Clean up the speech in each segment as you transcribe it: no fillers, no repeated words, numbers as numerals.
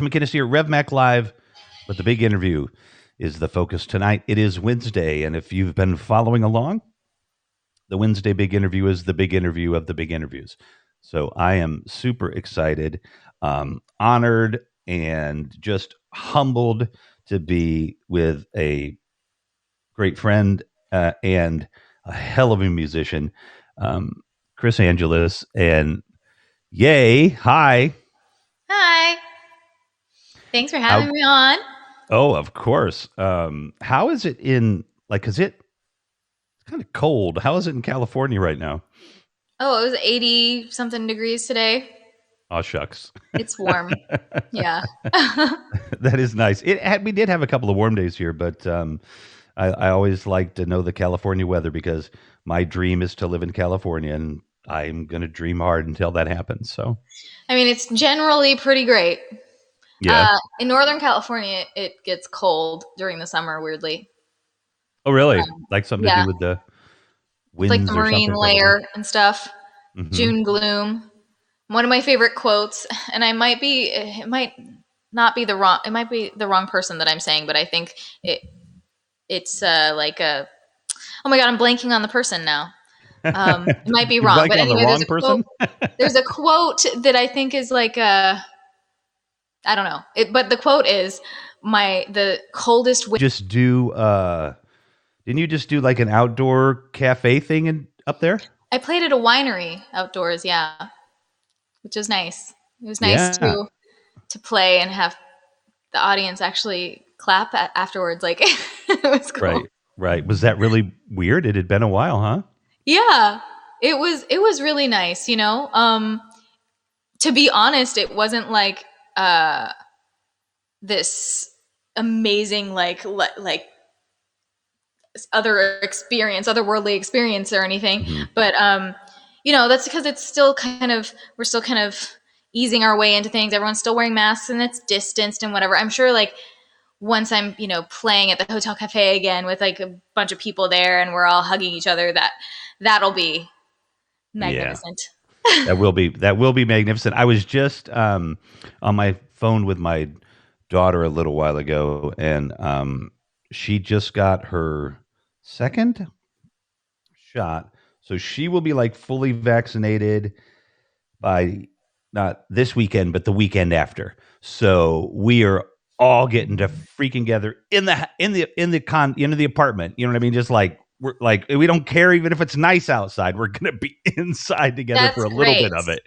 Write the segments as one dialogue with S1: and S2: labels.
S1: McInnes here, RevMac Live, but the big interview is the focus tonight. It is Wednesday, and if you've been following along, the Wednesday big interview is the big interview of the big interviews. So I am super excited, honored, and just humbled to be with a great friend and a hell of a musician, Kris Angelis. And yay, hi.
S2: Hi. Thanks for having me on.
S1: Oh, of course. How is it because it's kind of cold. How is it in California right now?
S2: Oh, it was 80 something degrees today.
S1: Oh, shucks.
S2: It's warm. Yeah.
S1: That is nice. We did have a couple of warm days here, but I always like to know the California weather because my dream is to live in California, and I'm going to dream hard until that happens. So,
S2: I mean, it's generally pretty great.
S1: Yeah.
S2: In Northern California, it gets cold during the summer, weirdly.
S1: Oh, really? Like something to
S2: yeah.
S1: do with the winds,
S2: Like the marine layer
S1: probably.
S2: and stuff.
S1: Mhm.
S2: June gloom. One of my favorite quotes, and it might be the wrong person that I'm saying, but I think it's like a, oh my God, I'm blanking on the person now. It might be wrong, but anyway, there's a quote that I think is like I don't know. But the quote is the coldest winter.
S1: Didn't you just do like an outdoor cafe thing up there?
S2: I played at a winery outdoors, yeah, which was nice. It was nice to play and have the audience actually clap afterwards. Like it was cool.
S1: Right. Was that really weird? It had been a while, huh?
S2: Yeah, it was really nice. To be honest, it wasn't like this amazing like otherworldly experience or anything. Mm-hmm. But that's because we're still kind of easing our way into things. Everyone's still wearing masks and it's distanced and whatever. I'm sure like once I'm playing at the hotel cafe again with like a bunch of people there and we're all hugging each other, that'll be magnificent.
S1: Yeah. that will be magnificent. I was just on my phone with my daughter a little while ago, and she just got her second shot, so she will be like fully vaccinated by not this weekend, but the weekend after. So we are all getting to freaking together in the apartment. You know what I mean? Just like we're like, we don't care even if it's nice outside. We're gonna be inside together for a little bit of it.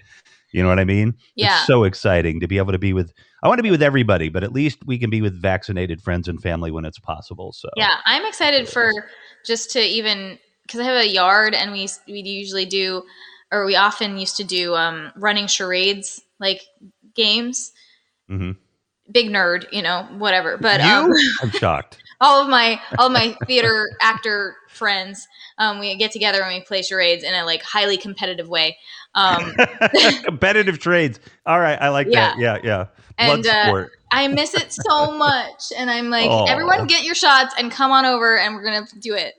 S1: You know what I mean?
S2: Yeah.
S1: It's so exciting to be able to be with. I want to be with everybody, but at least we can be with vaccinated friends and family when it's possible. So
S2: yeah, I'm excited for just to even because I have a yard and we usually do, or we often used to do running charades like games.
S1: Mm-hmm.
S2: Big nerd, whatever. But
S1: I'm shocked.
S2: all of my theater actor friends, we get together and we play charades in a like highly competitive way.
S1: Competitive trades. All right, I like that. Yeah.
S2: And I miss it so much, and I'm like, everyone get your shots and come on over, and we're gonna do it.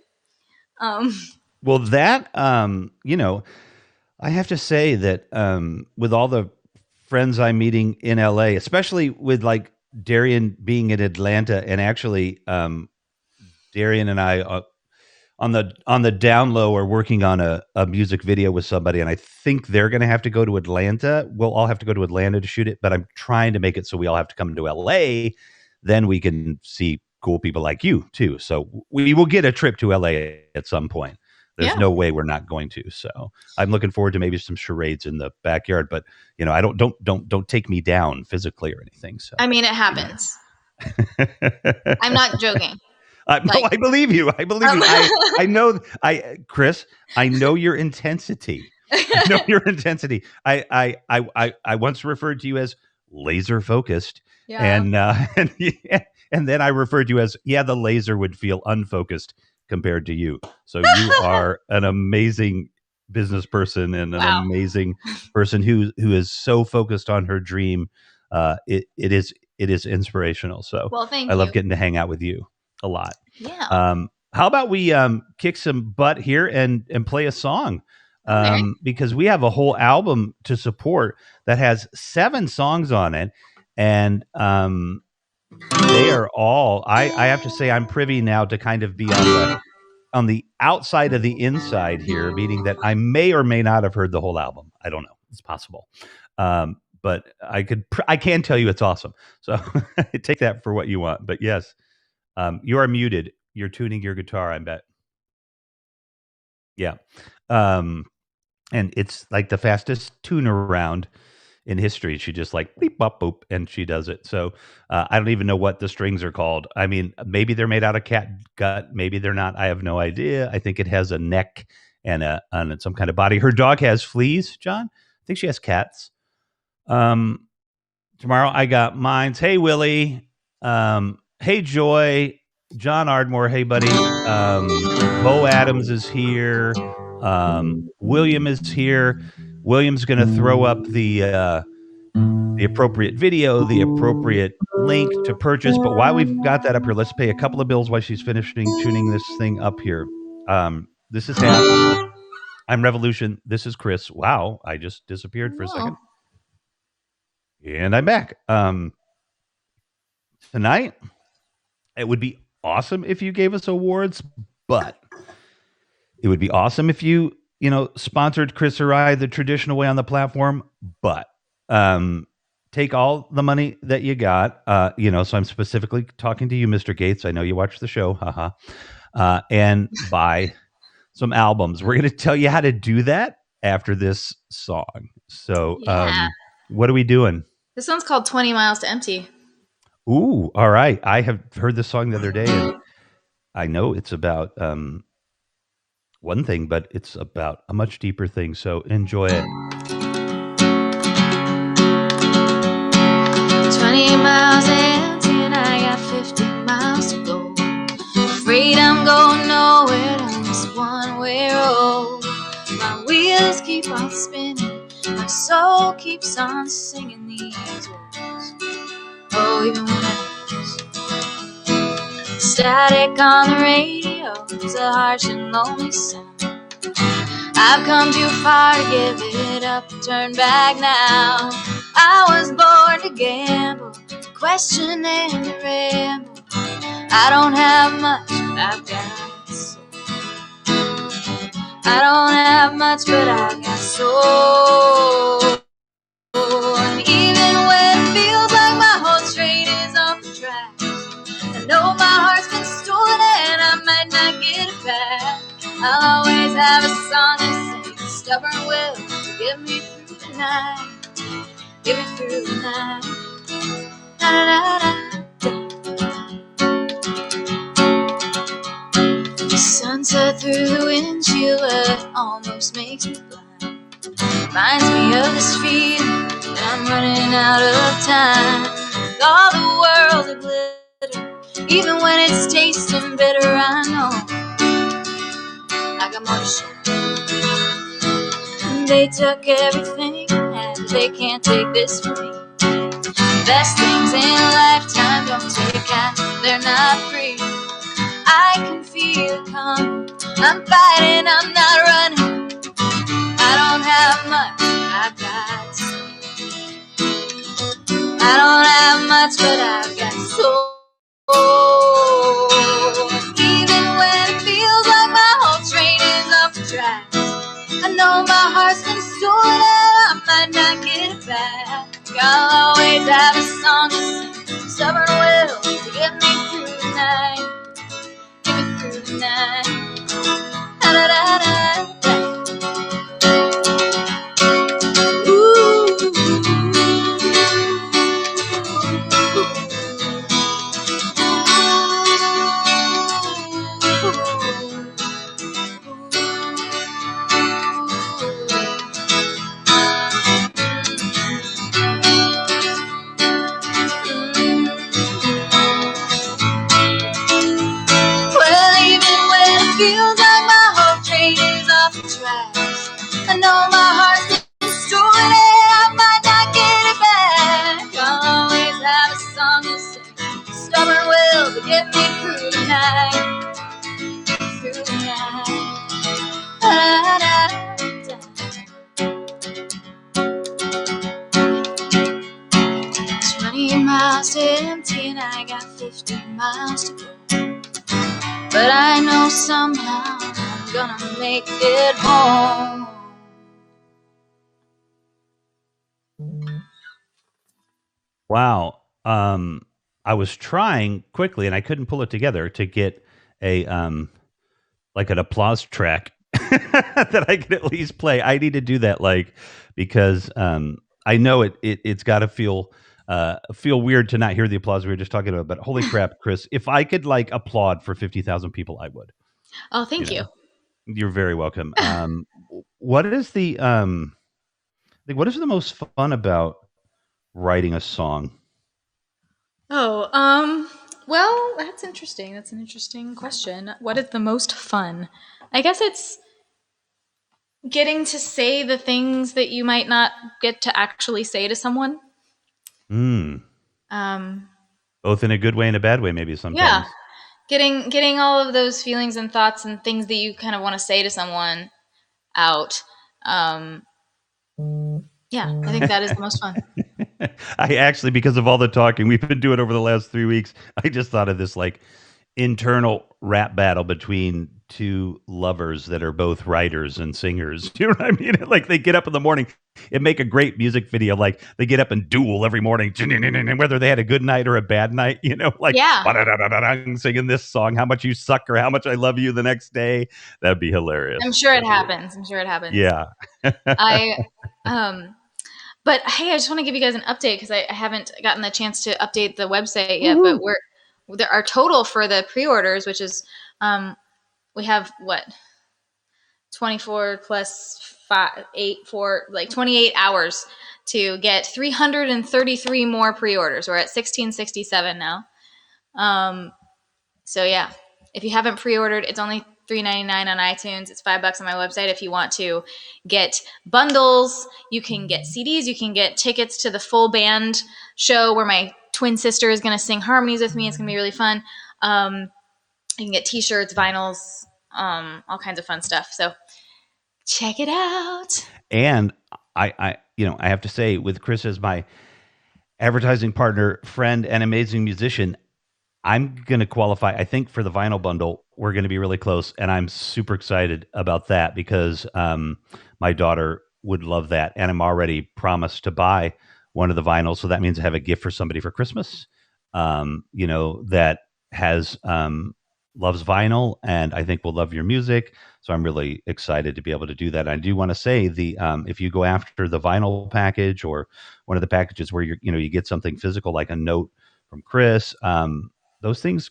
S1: Well, that I have to say that with all the friends I'm meeting in LA, especially with like Darian being in Atlanta, and actually Darian and I on the down low are working on a music video with somebody, and I think they're going to have to go to Atlanta. We'll all have to go to Atlanta to shoot it, but I'm trying to make it so we all have to come to LA. Then we can see cool people like you too. So we will get a trip to LA at some point. There's no way we're not going to. So I'm looking forward to maybe some charades in the backyard, but I don't take me down physically or anything. So
S2: I mean, it happens. I'm not joking.
S1: No, I believe you. I know, Kris, I know your intensity. I once referred to you as laser focused.
S2: Yeah.
S1: And then I referred to you as, the laser would feel unfocused compared to you. So you are an amazing business person and an amazing person who is so focused on her dream. It is inspirational. So
S2: thank
S1: you. I love getting to hang out with you a lot.
S2: Yeah.
S1: How about we kick some butt here and play a song? Because we have a whole album to support that has 7 songs on it. and they are all. I have to say I'm privy now to kind of be on the outside of the inside here, meaning that I may or may not have heard the whole album. I don't know. It's possible. But I can tell you it's awesome. So take that for what you want. But yes, you are muted. You're tuning your guitar, I bet. Yeah. And it's like the fastest tune around in history. She just like beep, bop, boop, and she does it. So I don't even know what the strings are called. I mean, maybe they're made out of cat gut. Maybe they're not. I have no idea. I think it has a neck and some kind of body. Her dog has fleas, John. I think she has cats. Tomorrow I got mines. Hey, Willie. Hey, Joy. John Ardmore. Hey, buddy. Bo Adams is here. William is here. William's going to throw up the appropriate video, the appropriate link to purchase. But while we've got that up here, let's pay a couple of bills while she's finishing tuning this thing up here. This is Hannah. I'm Revolution. This is Kris. Wow, I just disappeared for a second. And I'm back. Tonight, it would be awesome if you gave us awards, but it would be awesome if you sponsored Kris or I the traditional way on the platform, but take all the money that you got, so I'm specifically talking to you, Mr. Gates. I know you watch the show, haha, and buy some albums. We're going to tell you how to do that after this song. So what are we doing?
S2: This one's called 20 Miles to Empty.
S1: Ooh, all right. I have heard this song the other day, and I know it's about one thing, but it's about a much deeper thing. So enjoy it.
S2: 20 miles empty and I got 50 miles to go. Afraid I'm going nowhere down this one-way road. My wheels keep on spinning, my soul keeps on singing these words. Oh, even when it's static on the radio, it's a harsh and lonely sound. I've come too far to give it up and turn back now. I was born to gamble, question and to ramble. I don't have much, but I've got soul. I don't have much, but I've got soul. And even when it feels like my whole train is off the tracks, I know my heart's been stolen and I might not get it back. I'll always have a song to sing, a stubborn will to get me through the night. Get me through the night. Da, da, da, da. The sunset through the windshield, it almost makes me blind. Reminds me of this feeling that I'm running out of time. With all the world a glitter, even when it's tasting bitter, I know I got more to show. They took everything and they can't take this from me. Best things in a lifetime don't take cash, they're not free. I can feel it coming, I'm fighting, I'm not running. I don't have much, I've got soul. I don't have much, but I've got soul. Even when it feels like my whole train is off the tracks, I know my heart's been stolen and I might not get it back. I'll always have a song to sing, stubborn will to get me through the night. Get me through the night. Da, da, da, da, da. I know my heart's been stolen and I might not get it back. I'll always have a song to sing, stubborn will to get me through the night. Through the night. Da, da, da. 20 empty and I got 50 miles to go. But I know somehow I'm gonna make it home.
S1: Wow. I was trying quickly and I couldn't pull it together to get a like an applause track that I could at least play. I need to do that, like, because I know it's got to feel weird to not hear the applause we were just talking about. But holy crap, Kris! If I could like applaud for 50,000 people, I would.
S2: Oh, thank you.
S1: You're very welcome. What is the what is the most fun about writing a song?
S2: Oh, well, that's interesting. That's an interesting question. What is the most fun? I guess it's getting to say the things that you might not get to actually say to someone.
S1: Hmm.
S2: Um,
S1: Both in a good way and a bad way, maybe
S2: yeah,
S1: sometimes.
S2: getting all of those feelings and thoughts and things that you kind of want to say to someone out. Um, yeah, I think that is the most fun.
S1: I actually, because of all the talking we've been doing over the last 3 weeks, I just thought of this like internal rap battle between two lovers that are both writers and singers. Do you know what I mean? Like they get up in the morning and make a great music video. Like they get up and duel every morning, whether they had a good night or a bad night, like
S2: Yeah,
S1: singing this song, how much you suck or how much I love you the next day. That'd be hilarious.
S2: I'm sure it happens. I'm sure it happens.
S1: Yeah.
S2: I, but hey, I just want to give you guys an update because I haven't gotten the chance to update the website yet. But our total for the pre-orders, which is we have what 24 plus 5 8 4 like 28 hours to get 333 more pre-orders. We're at 1667 now. So yeah, if you haven't pre-ordered, it's only $3.99 on iTunes. It's $5 on my website. If you want to get bundles, you can get CDs, you can get tickets to the full band show where my twin sister is going to sing harmonies with me. It's going to be really fun. You can get t-shirts, vinyls, all kinds of fun stuff. So check it out.
S1: And I have to say, with Kris as my advertising partner, friend, and amazing musician, I'm going to qualify. I think for the vinyl bundle, we're going to be really close, and I'm super excited about that because my daughter would love that, and I'm already promised to buy one of the vinyls, so that means I have a gift for somebody for Christmas. That has loves vinyl, and I think will love your music. So I'm really excited to be able to do that. I do want to say the if you go after the vinyl package or one of the packages where you get something physical like a note from Kris. Those things,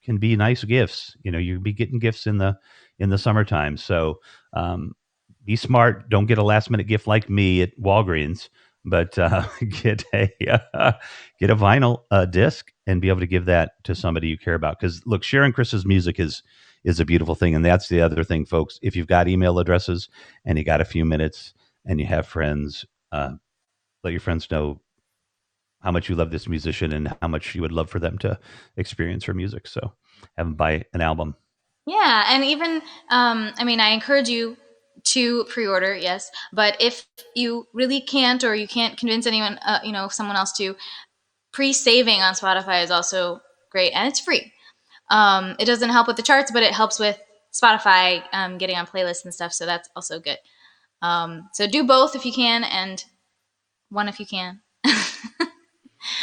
S1: can be nice gifts. You'll be getting gifts in the summertime. So be smart. Don't get a last minute gift like me at Walgreens, but get a vinyl disc and be able to give that to somebody you care about. Because look, sharing Kris's music is a beautiful thing, and that's the other thing, folks. If you've got email addresses and you got a few minutes and you have friends, let your friends know how much you love this musician and how much you would love for them to experience her music. So have them buy an album.
S2: Yeah, and even I encourage you to pre-order, yes, but if you really can't or you can't convince anyone, someone else to, pre-saving on Spotify is also great, and it's free. It doesn't help with the charts, but it helps with Spotify getting on playlists and stuff, so that's also good. So do both if you can, and one if you can.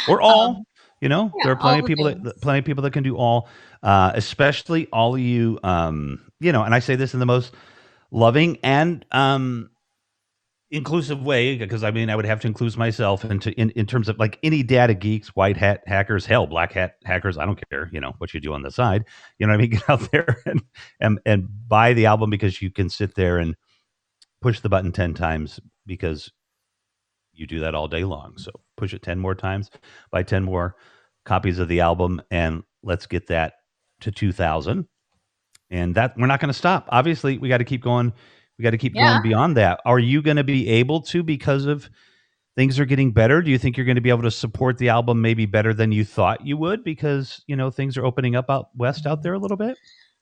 S1: Or all. There
S2: Yeah,
S1: are
S2: all the things.
S1: plenty of people that can do all, especially all of you. And I say this in the most loving and inclusive way, because I mean I would have to include myself in terms of like any data geeks, white hat hackers, hell, black hat hackers. I don't care, what you do on the side. You know what I mean? Get out there and buy the album because you can sit there and push the button 10 times because you do that all day long. So push it 10 more times, buy 10 more copies of the album, and let's get that to 2,000. And that we're not going to stop. Obviously, we got to keep going. We got to keep
S2: Yeah.
S1: going beyond that. Are you going to be able to, because of things are getting better? Do you think you're going to be able to support the album maybe better than you thought you would because, things are opening up out west out there a little bit?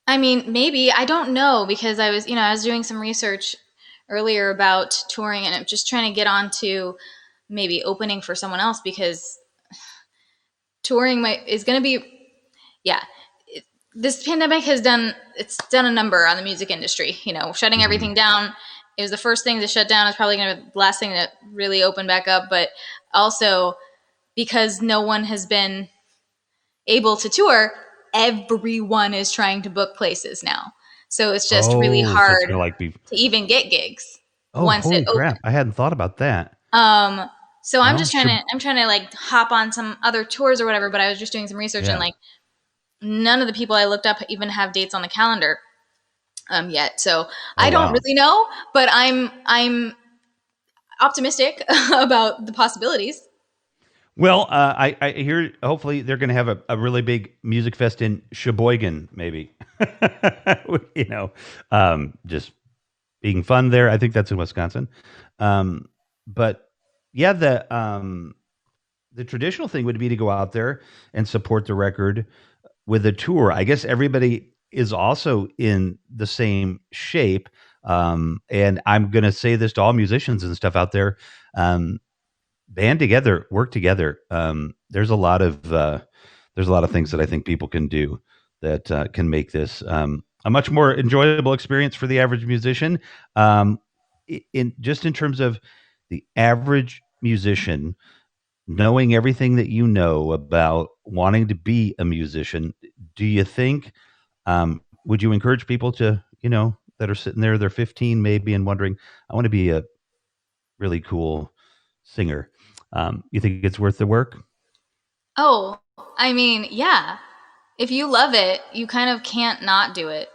S2: I mean, maybe. I don't know because I was doing some research earlier about touring and I'm just trying to get on to maybe opening for someone else because touring is going to be, yeah. This pandemic has done a number on the music industry. Shutting everything down. It was the first thing to shut down. It's probably going to be the last thing to really open back up. But also because no one has been able to tour, everyone is trying to book places now. So it's just really
S1: Oh, so it's
S2: hard
S1: gonna like be.
S2: to even get gigs
S1: Oh,
S2: once
S1: holy
S2: it opens.
S1: crap! I hadn't thought about that.
S2: So I'm
S1: Well,
S2: just trying to like hop on some other tours or whatever, but I was just doing some research and
S1: yeah.
S2: like none of the people I looked up even have dates on the calendar yet. So
S1: Oh,
S2: I don't
S1: wow.
S2: really know, but I'm optimistic about the possibilities.
S1: Well, I hear hopefully they're going to have a really big music fest in Sheboygan, maybe. you know, just being fun there. I think that's in Wisconsin. But yeah, the traditional thing would be to go out there and support the record with a tour. I guess everybody is also in the same shape. And I'm going to say this to all musicians and stuff out there. Band together, work together. There's a lot of things that I think people can do that can make this a much more enjoyable experience for the average musician. In terms of the average musician knowing everything that you know about wanting to be a musician, do you think would you encourage people to that are sitting there, they're 15 maybe and wondering, I want to be a really cool singer. You think it's worth the work?
S2: Oh, I mean, yeah. If you love it, you kind of can't not do it.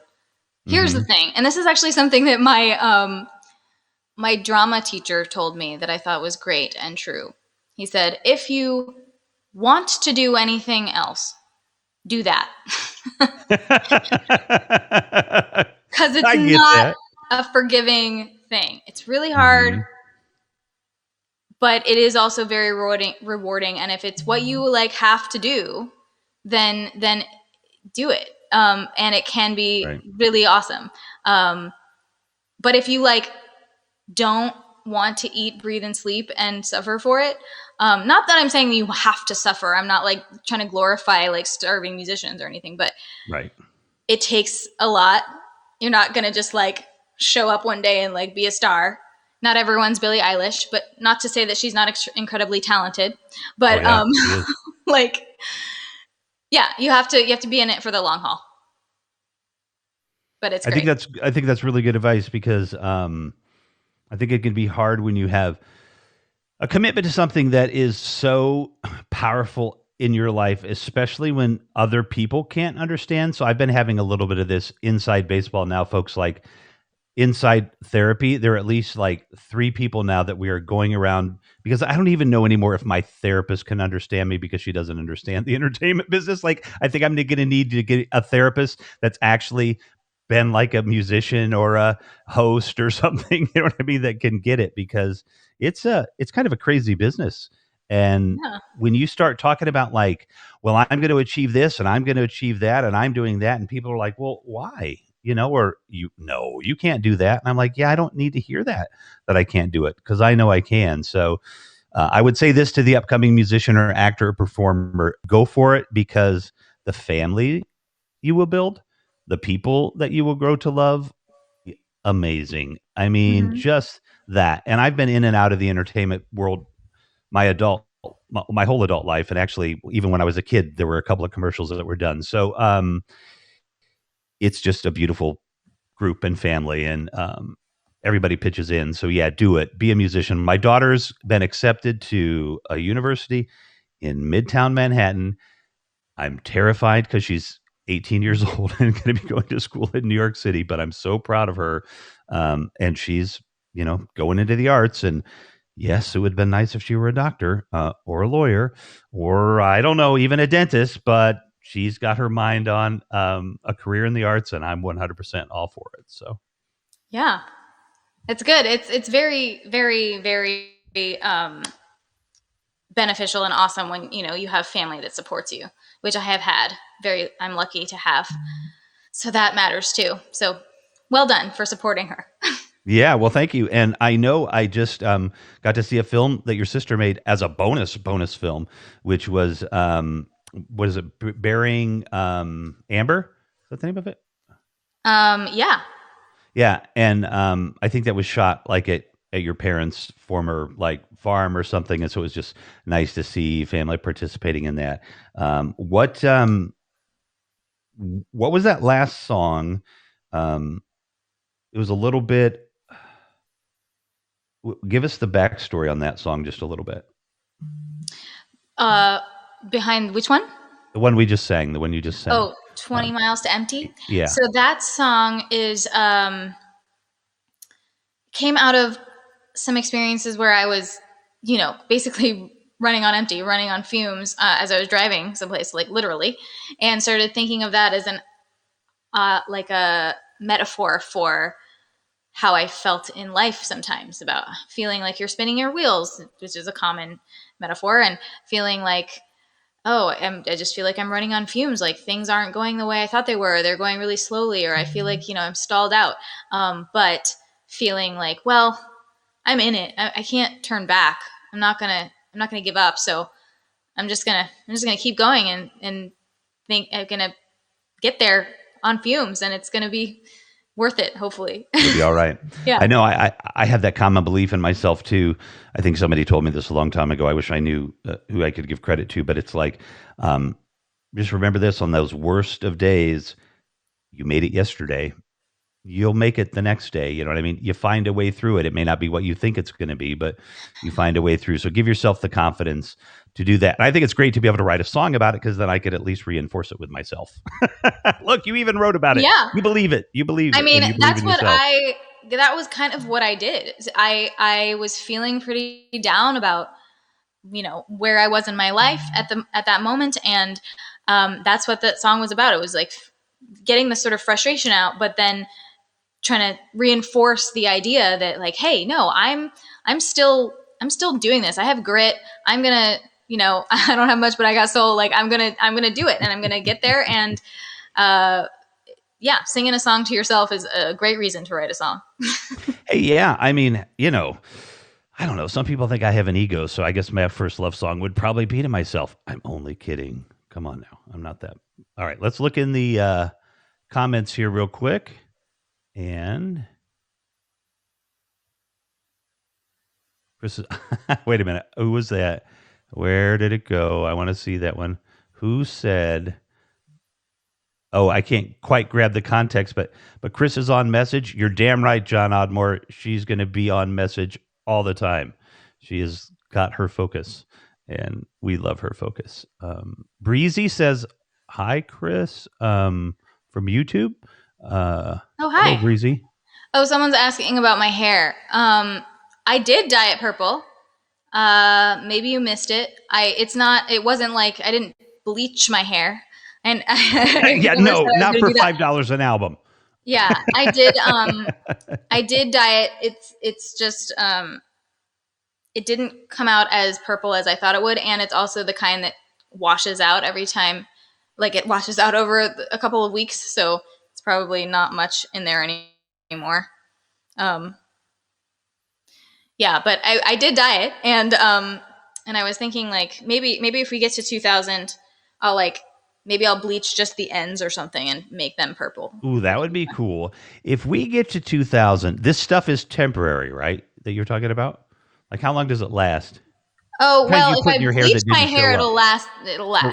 S2: Here's the
S1: Hmm.
S2: thing, and this is actually something that my drama teacher told me that I thought was great and true. He said, "If you want to do anything else, do that." Cuz it's
S1: I get
S2: not
S1: that.
S2: a forgiving thing. It's really hard,
S1: Hmm.
S2: but it is also very rewarding, and if it's what you like have to do, then do it. And it can be
S1: Right.
S2: really awesome. Um, but if you like don't want to eat, breathe, and sleep and suffer for it, not that I'm saying that you have to suffer. I'm not like trying to glorify like starving musicians or anything, but
S1: Right.
S2: it takes a lot. You're not gonna just like show up one day and like be a star. Not everyone's Billie Eilish, but not to say that she's not incredibly talented.
S1: Oh
S2: But
S1: yeah, she is.
S2: like, yeah, you have to be in it for the long haul. But it's great.
S1: I think that's really good advice because I think it can be hard when you have a commitment to something that is so powerful in your life, especially when other people can't understand. So I've been having a little bit of this inside baseball now, folks, like inside therapy. There are at least like three people now that we are going around because I don't even know anymore if my therapist can understand me because she doesn't understand the entertainment business. Like, I think I'm going to need to get a therapist that's actually been like a musician or a host or something, you know what I mean, that can get it because it's kind of a crazy business. And
S2: Yeah.
S1: when you start talking about like, well, I'm going to achieve this and I'm going to achieve that and I'm doing that, and people are like, well, why? Or you can't do that. And I'm like, yeah, I don't need to hear that I can't do it because I know I can. So I would say this to the upcoming musician or actor or performer: go for it because the family you will build, the people that you will grow to love, amazing. I mean,
S2: Hmm.
S1: just that. And I've been in and out of the entertainment world my adult my whole adult life, and actually even when I was a kid there were a couple of commercials that were done. So it's just a beautiful group and family, and everybody pitches in. So yeah, do it. Be a musician. My daughter's been accepted to a university in Midtown Manhattan. I'm terrified because she's 18 years old and going to be going to school in New York City, but I'm so proud of her. And she's, going into the arts. And yes, it would have been nice if she were a doctor or a lawyer or I don't know, even a dentist, but she's got her mind on a career in the arts, and I'm 100% all for it. So,
S2: Yeah. It's good. It's very, very, very beneficial and awesome when you have family that supports you, which I have had. I'm lucky to have. So that matters too. So well done for supporting her.
S1: yeah, well, thank you. And I know I just got to see a film that your sister made as a bonus film, which was what is it? Bearing Amber? Is that the name of it?
S2: Yeah.
S1: Yeah, and I think that was shot like at your parents' former like farm or something, and so it was just nice to see family participating in that. What was that last song? Um, it was a little bit. Give us the backstory on that song just a little bit.
S2: Uh, Behind which one?
S1: The one we just sang, the one you just sang.
S2: Oh, 20 Miles to Empty.
S1: Yeah.
S2: So that song is came out of some experiences where I was, basically running on empty, running on fumes as I was driving someplace, like literally, and started thinking of that as an like a metaphor for how I felt in life sometimes, about feeling like you're spinning your wheels, which is a common metaphor, and feeling like, oh, I just feel like I'm running on fumes. Like things aren't going the way I thought they were. They're going really slowly, or I feel like, I'm stalled out. But feeling like, well, I'm in it. I can't turn back. I'm not gonna give up. So I'm just gonna keep going and think I'm gonna get there on fumes, and it's gonna be worth it. Hopefully.
S1: You'll be all right.
S2: Yeah.
S1: I know. I have that common belief in myself too. I think somebody told me this a long time ago. I wish I knew who I could give credit to, but it's like, just remember this: on those worst of days, you made it yesterday. You'll make it the next day. You know what I mean? You find a way through it. It may not be what you think it's going to be, but you find a way through. So give yourself the confidence to do that. And I think it's great to be able to write a song about it, because then I could at least reinforce it with myself. Look, you even wrote about it.
S2: Yeah.
S1: You believe it. You believe it.
S2: I mean,
S1: and you believe in yourself.
S2: that was kind of what I did. I was feeling pretty down about, where I was in my life at that moment. And that's what that song was about. It was like getting the sort of frustration out, but then trying to reinforce the idea that, like, hey, no, I'm still doing this. I have grit. I'm gonna, I don't have much, but I got soul. Like I'm gonna do it, and I'm gonna get there. And yeah, singing a song to yourself is a great reason to write a song.
S1: Hey, yeah. I mean, I don't know. Some people think I have an ego, so I guess my first love song would probably be to myself. I'm only kidding. Come on now. I'm not that. All right. Let's look in the comments here real quick. And Chris, wait a minute. Who was that? Where did it go? I want to see that one. Who said? Oh, I can't quite grab the context, but Chris is on message. You're damn right, John Oddmore. She's going to be on message all the time. She has got her focus, and we love her focus. Breezy says, "Hi, Chris, from YouTube."
S2: Oh, hi.
S1: Hello, Breezy.
S2: Oh, someone's asking about my hair. I did dye it purple. Maybe you missed it. It wasn't like I didn't bleach my hair. And
S1: yeah, no, not for $5 an album.
S2: Yeah, I did. I did dye it. It's just it didn't come out as purple as I thought it would, and it's also the kind that washes out every time. Like it washes out over a couple of weeks, so it's probably not much in there anymore. Yeah, but I did dye it, and I was thinking like maybe if we get to 2000, maybe I'll bleach just the ends or something and make them purple.
S1: Ooh, that would be cool. If we get to 2000, this stuff is temporary, right? That you're talking about? Like how long does it last?
S2: Oh, well, if I bleach my hair, it'll last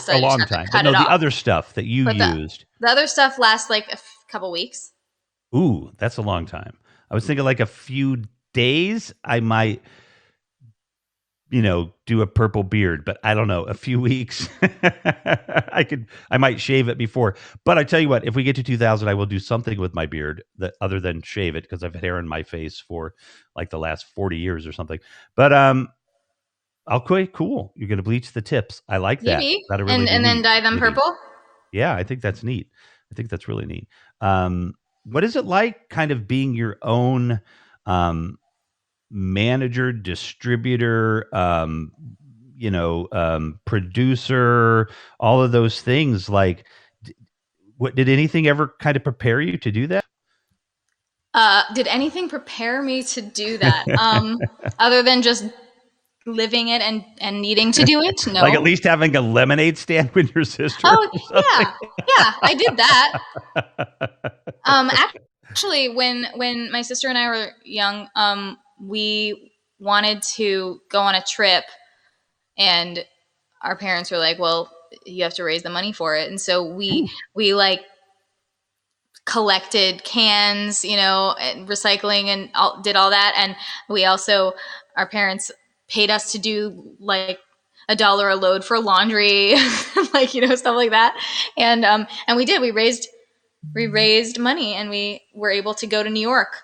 S1: for a long time. But no, the other stuff that you used.
S2: The other stuff lasts like a couple weeks.
S1: Ooh, that's a long time. I was thinking like a few days I might do a purple beard, but I don't know, a few weeks. I might shave it before. But I tell you what, if we get to 2000, I will do something with my beard that other than shave it, because I've had hair in my face for like the last 40 years or something. But okay, cool. You're going to bleach the tips. I like that.
S2: Maybe.
S1: Really
S2: and then dye them purple?
S1: Yeah, I think that's neat. I think that's really neat. What is it like kind of being your own manager, distributor, producer, all of those things? Like, what did anything ever kind of prepare you to do that?
S2: Did anything prepare me to do that? Other than just living it and needing to do it. No.
S1: Like at least having a lemonade stand with your sister.
S2: Oh yeah, I did that. Actually, when my sister and I were young, we wanted to go on a trip, and our parents were like, "Well, you have to raise the money for it," and so we like collected cans, and recycling and did all that, and we also, our parents paid us to do like $1 a load for laundry, like stuff like that, and we did. We raised money, and we were able to go to New York.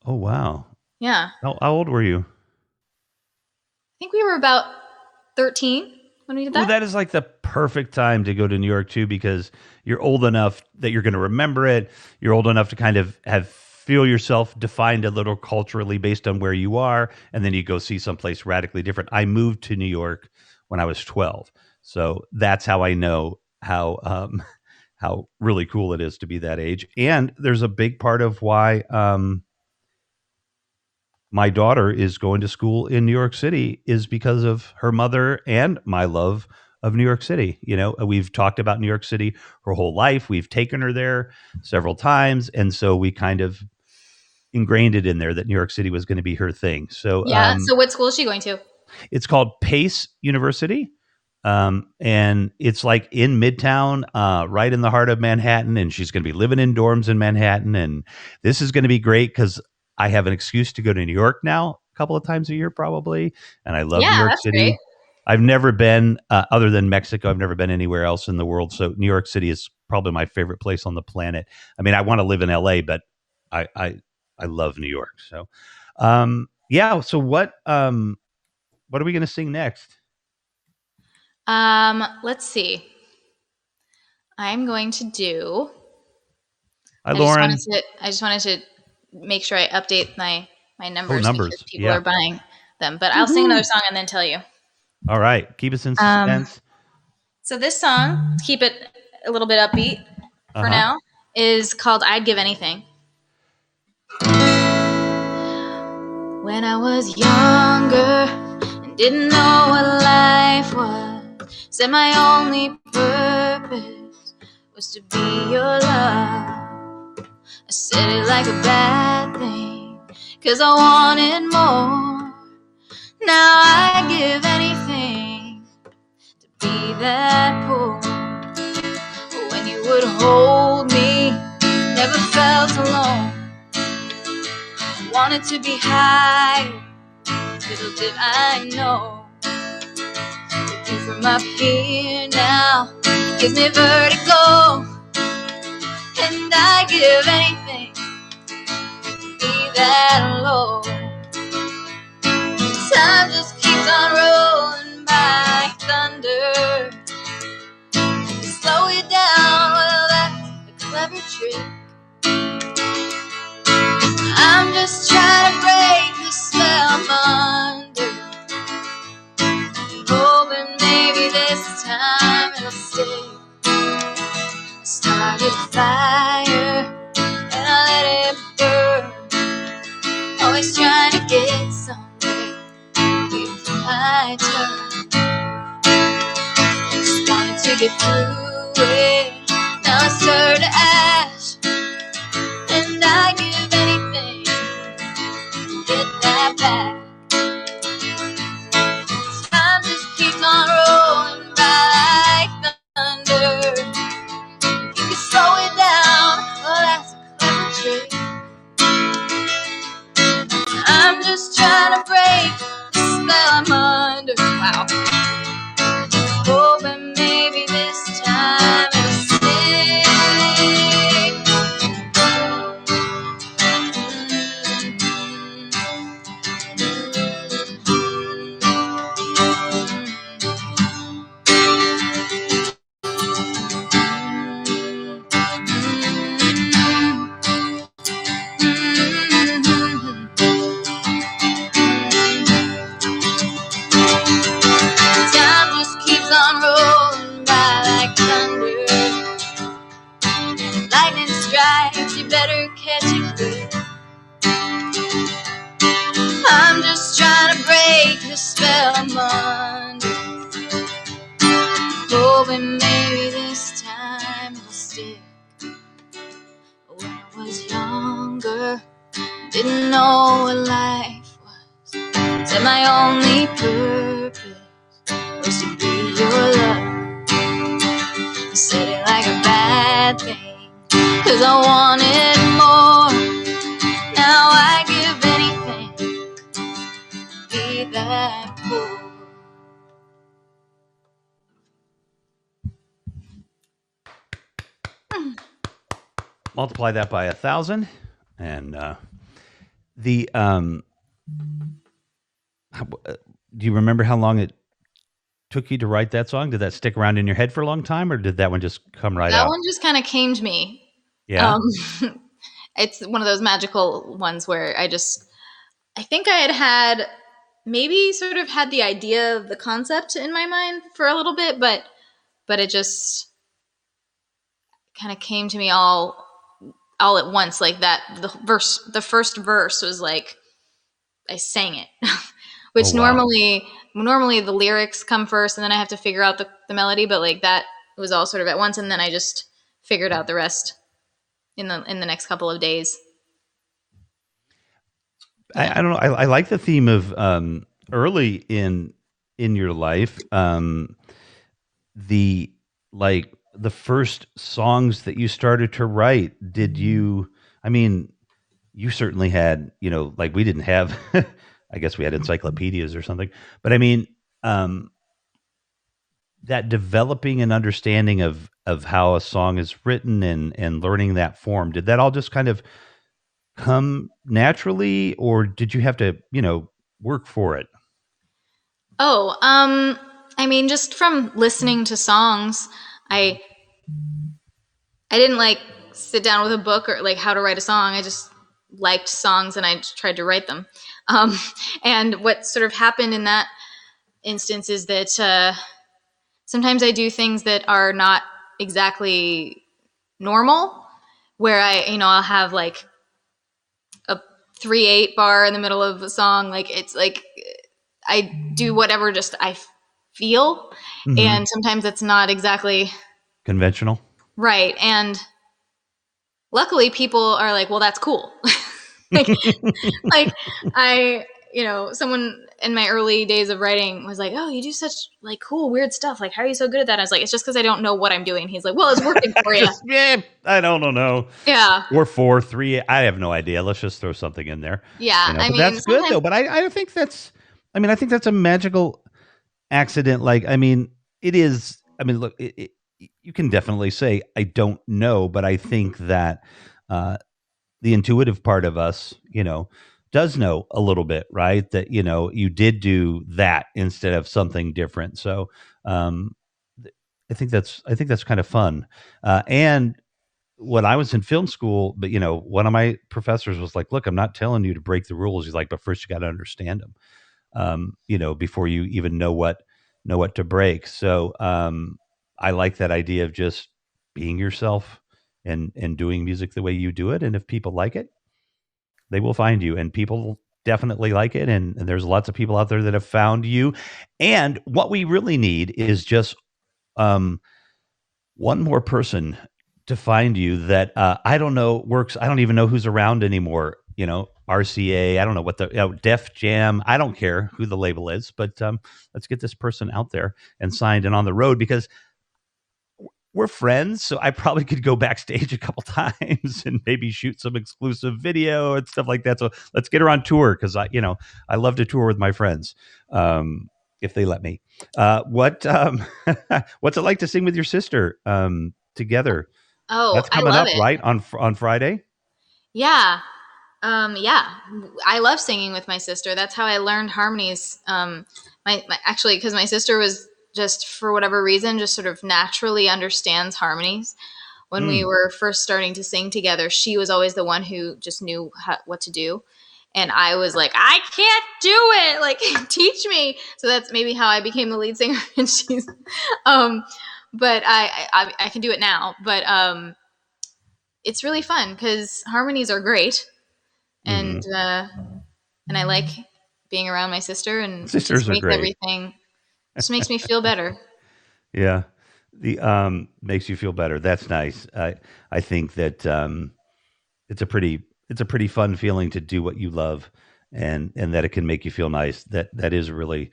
S1: Oh wow!
S2: Yeah.
S1: How old were you?
S2: I think we were about 13 when we did that.
S1: Well, that is like the perfect time to go to New York too, because you're old enough that you're going to remember it. You're old enough to kind of feel yourself defined a little culturally based on where you are, and then you go see someplace radically different. I moved to New York when I was 12, so that's how I know how really cool it is to be that age. And there's a big part of why my daughter is going to school in New York City is because of her mother and my love of New York City. We've talked about New York City her whole life. We've taken her there several times. And so we kind of ingrained it in there that New York City was going to be her thing. So,
S2: yeah. So what school is she going to?
S1: It's called Pace University. And it's like in Midtown, right in the heart of Manhattan. And she's going to be living in dorms in Manhattan. And this is going to be great because I have an excuse to go to New York now a couple of times a year, probably. And I love New York City.
S2: Great.
S1: I've never been, other than Mexico, I've never been anywhere else in the world. So New York City is probably my favorite place on the planet. I mean, I want to live in LA, but I love New York. So, yeah. So what are we going to sing next?
S2: Let's see. I'm going to do.
S1: Hi, Lauren.
S2: I just wanted to make sure I update my numbers.
S1: Numbers.
S2: Because people are buying them, but I'll sing another song and then tell you.
S1: All right. Keep us in suspense.
S2: So this song, to keep it a little bit upbeat for now, is called I'd Give Anything. When I was younger and didn't know what life was, said my only purpose was to be your love. I said it like a bad thing, 'cause I wanted more. Now I give anything to be that poor. When you would hold me, never felt alone. I wanted to be high, little did I know. The view from up here now gives me vertigo. And I give anything to be that low. Time just keeps on rolling by like thunder. To slow it down, well, that's a clever trick. I'm just trying to break the spell I'm under, hoping maybe this time it'll stay. I started a fire and I let it burn, always trying to get somewhere. My turn. Just wanted to get through it. Now it's turned to ash, and I give anything to get that back. Time just keeps on rolling by like thunder. You can slow it down, well that's a clever trick. I'm just trying to break I'm under. Wow. Hoping maybe this time it'll stay. hoping maybe this time it'll stick. When I was younger, didn't know what life was. Said my only purpose was to be your love. I said it like a bad thing, 'cause I wanted more. Now I give anything to be that poor.
S1: Multiply that by 1,000, and the do you remember how long it took you to write that song? Did that stick around in your head for a long time, or did that one just come right
S2: That
S1: out?
S2: one just kind of came to me.
S1: Yeah.
S2: It's one of those magical ones where I think I had maybe sort of had the idea of the concept in my mind for a little bit, but it just kind of came to me all at once, like that. The first verse was like I sang it, which
S1: Oh, wow.
S2: normally the lyrics come first, and then I have to figure out the melody. But like that, it was all sort of at once, and then I just figured out the rest in the next couple of days.
S1: I don't know. I like the theme of early in your life. The first songs that you started to write. Did you? I mean, you certainly had. Like we didn't have. I guess we had encyclopedias or something. But I mean, that developing an understanding of how a song is written and learning that form. Did that all just kind of come naturally, or did you have to, work for it?
S2: Oh, I mean, just from listening to songs, I didn't like sit down with a book or like how to write a song. I just liked songs and I tried to write them. And what sort of happened in that instance is that sometimes I do things that are not exactly normal, where I'll have like a 3/8 bar in the middle of a song. Like it's like I do whatever just I feel,
S1: Mm-hmm.
S2: and sometimes it's not exactly
S1: Conventional.
S2: right. And luckily, people are like, "Well, that's cool." like someone in my early days of writing was like, "Oh, you do such like cool, weird stuff. Like, how are you so good at that?" I was like, "It's just because I don't know what I'm doing." He's like, "Well, it's working for you."
S1: I don't know.
S2: Yeah.
S1: Or 4, 3. I have no idea. Let's just throw something in there.
S2: Yeah.
S1: But that's good though. But I think that's. I mean, I think that's a magical accident. Like, I mean, it is. I mean, look, you can definitely say I don't know, but I think that the intuitive part of us, does know a little bit, right? That you did do that instead of something different. So I think that's kind of fun. And when I was in film school, but one of my professors was like, "Look, I'm not telling you to break the rules." He's like, "But first you got to understand them, before you even know what to break." So I like that idea of just being yourself and doing music the way you do it. And if people like it, they will find you, and people definitely like it. And there's lots of people out there that have found you. And what we really need is just one more person to find you that I don't know works. I don't even know who's around anymore. RCA. I don't know what the Def Jam. I don't care who the label is, but let's get this person out there and signed and on the road, because we're friends. So I probably could go backstage a couple times and maybe shoot some exclusive video and stuff like that. So let's get her on tour, because I love to tour with my friends. If they let me. What's it like to sing with your sister together?
S2: Oh,
S1: That's
S2: I
S1: coming
S2: love
S1: up,
S2: it.
S1: right? On Friday?
S2: Yeah. Yeah. I love singing with my sister. That's how I learned harmonies. Actually, because my sister was just, for whatever reason, just sort of naturally understands harmonies. When we were first starting to sing together, she was always the one who just knew what to do. And I was like, I can't do it. Like, teach me. So that's maybe how I became the lead singer. And she's, but I can do it now. But it's really fun because harmonies are great, and I like being around my sister, and it
S1: Sisters
S2: just
S1: are
S2: makes
S1: great.
S2: everything just makes me feel better.
S1: Yeah. The makes you feel better. That's nice. I think that it's a pretty fun feeling to do what you love, and that it can make you feel nice. That is really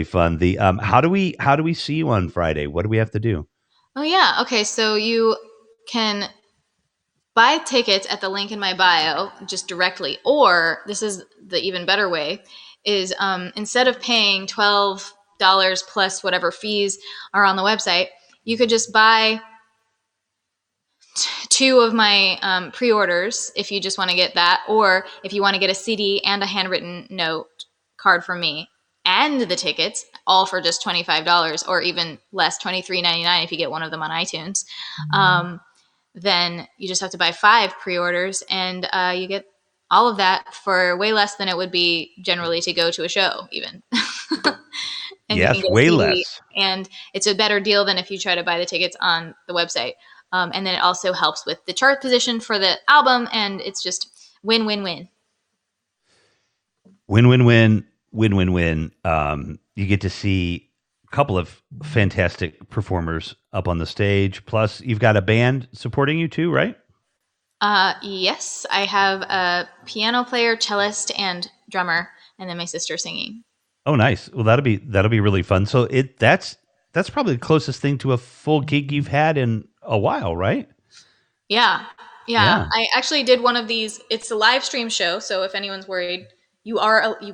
S1: fun. The how do we see you on Friday? What do we have to do?
S2: Oh yeah. Okay, so you can buy tickets at the link in my bio just directly, or this is the even better way, is instead of paying $12 plus whatever fees are on the website, you could just buy two of my pre-orders if you just want to get that, or if you want to get a CD and a handwritten note card from me and the tickets, all for just $25 or even less, $23.99 if you get one of them on iTunes. Then you just have to buy five pre-orders, and you get all of that for way less than it would be generally to go to a show, even. And you can
S1: Yes,
S2: get a
S1: way
S2: CD,
S1: less.
S2: and it's a better deal than if you try to buy the tickets on the website. And then it also helps with the chart position for the album, and it's just win, win, win.
S1: Win win win win win win. You get to see a couple of fantastic performers up on the stage. Plus, you've got a band supporting you too, right?
S2: Yes, I have a piano player, cellist, and drummer, and then my sister singing.
S1: Oh, nice. Well, that'll be really fun. So that's probably the closest thing to a full gig you've had in a while, right?
S2: Yeah. Yeah.
S1: Yeah.
S2: I actually did one of these. It's a live stream show, so if anyone's worried, you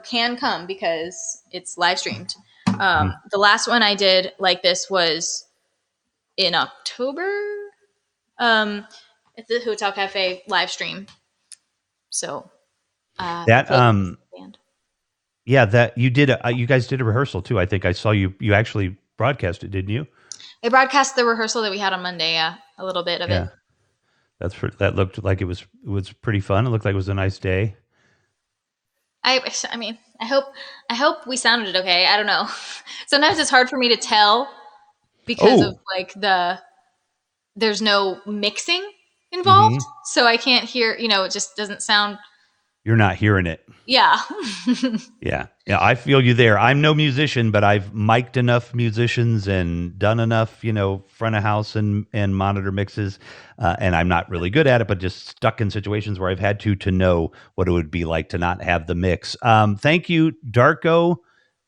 S2: can come because it's live streamed.
S1: Mhm.
S2: The last one I did like this was in October. At the Hotel Cafe live stream. So
S1: That
S2: full band.
S1: yeah, that you did. You guys did a rehearsal too. I think I saw you. You actually broadcasted, didn't you?
S2: They broadcast the rehearsal that we had on Monday. Yeah, a little bit of it.
S1: Yeah, that looked like it was pretty fun. It looked like it was a nice day.
S2: I mean, I hope we sounded okay. I don't know. Sometimes it's hard for me to tell because of
S1: Oh,
S2: like there's no mixing involved,
S1: hmm,
S2: so I can't hear. It just doesn't sound.
S1: you're not hearing it.
S2: Yeah.
S1: Yeah. Yeah. I feel you there. I'm no musician, but I've mic'd enough musicians and done enough, front of house and monitor mixes. And I'm not really good at it, but just stuck in situations where I've had to know what it would be like to not have the mix. Thank you, Darko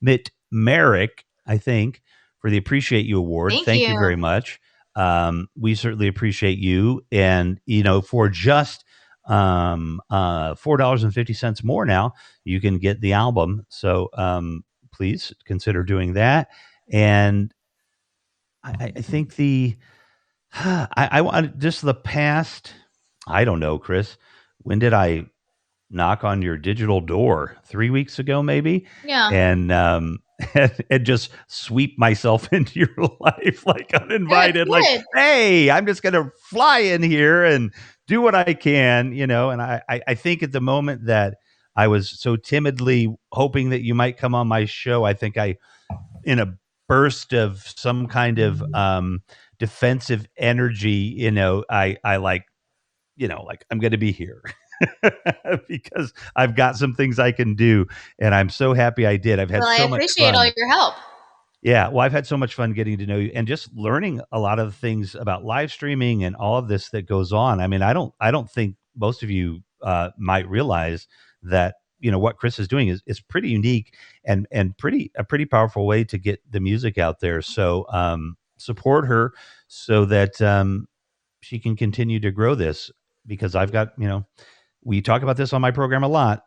S1: Mitmerick, I think, for the Appreciate You Award.
S2: Thank
S1: Thank you
S2: you.
S1: very much. We certainly appreciate you. And, for just $4.50 more now, you can get the album. So please consider doing that. And I think I want just the past, I don't know, Kris, when did I knock on your digital door? 3 weeks ago, maybe?
S2: Yeah.
S1: And and just sweep myself into your life like
S2: Good.
S1: uninvited, like,
S2: Good.
S1: hey, I'm just gonna fly in here and do what I can, and I think at the moment that I was so timidly hoping that you might come on my show, I think I, in a burst of some kind of defensive energy, I like I'm going to be here because I've got some things I can do, and I'm so happy I did. I've had
S2: Well, I
S1: so much
S2: appreciate all
S1: fun.
S2: your help.
S1: Yeah, well, I've had so much fun getting to know you and just learning a lot of the things about live streaming and all of this that goes on. I mean, I don't think most of you might realize that what Kris is doing is pretty unique and pretty powerful way to get the music out there. So support her so that she can continue to grow this, because I've got we talk about this on my program a lot.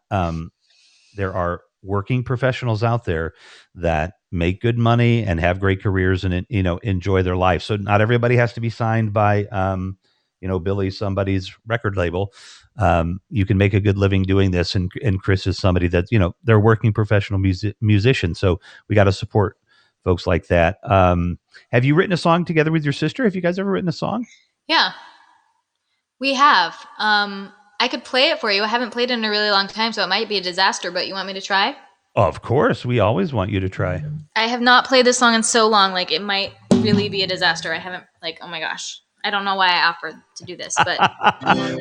S1: There are working professionals out there that make good money and have great careers and enjoy their life. So not everybody has to be signed by Billy somebody's record label. You can make a good living doing this, and Kris is somebody that they're working professional musicians. So we got to support folks like that. Have you written a song together with your sister? Have you guys ever written a song?
S2: Yeah, we have. I could play it for you. I haven't played it in a really long time, so it might be a disaster, but you want me to try?
S1: Of course, we always want you to try.
S2: I have not played this song in so long, like it might really be a disaster. I haven't, like, oh my gosh. I don't know why I offered to do this, but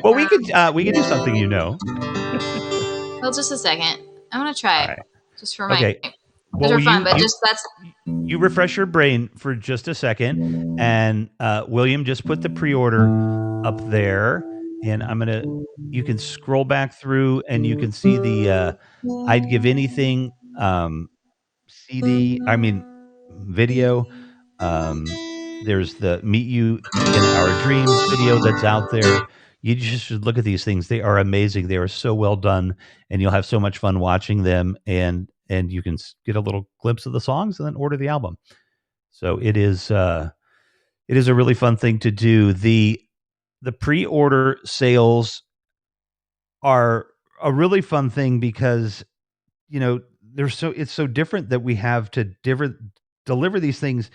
S1: Well, we could do something.
S2: well, just a second. I'm gonna try
S1: All
S2: it
S1: right.
S2: just for my.
S1: Okay.
S2: Those
S1: Well,
S2: are fun, but just that's
S1: you refresh your brain for just a second, and William just put the pre-order up there, and you can scroll back through, and you can see the I'd Give Anything CD. I mean, video. Um, there's the Meet You in Our Dreams video that's out there. You just should look at these things. They are amazing. They are so well done, and you'll have so much fun watching them. And you can get a little glimpse of the songs and then order the album. So it is a really fun thing to do. The pre-order sales are a really fun thing because it's so different that we have to deliver these things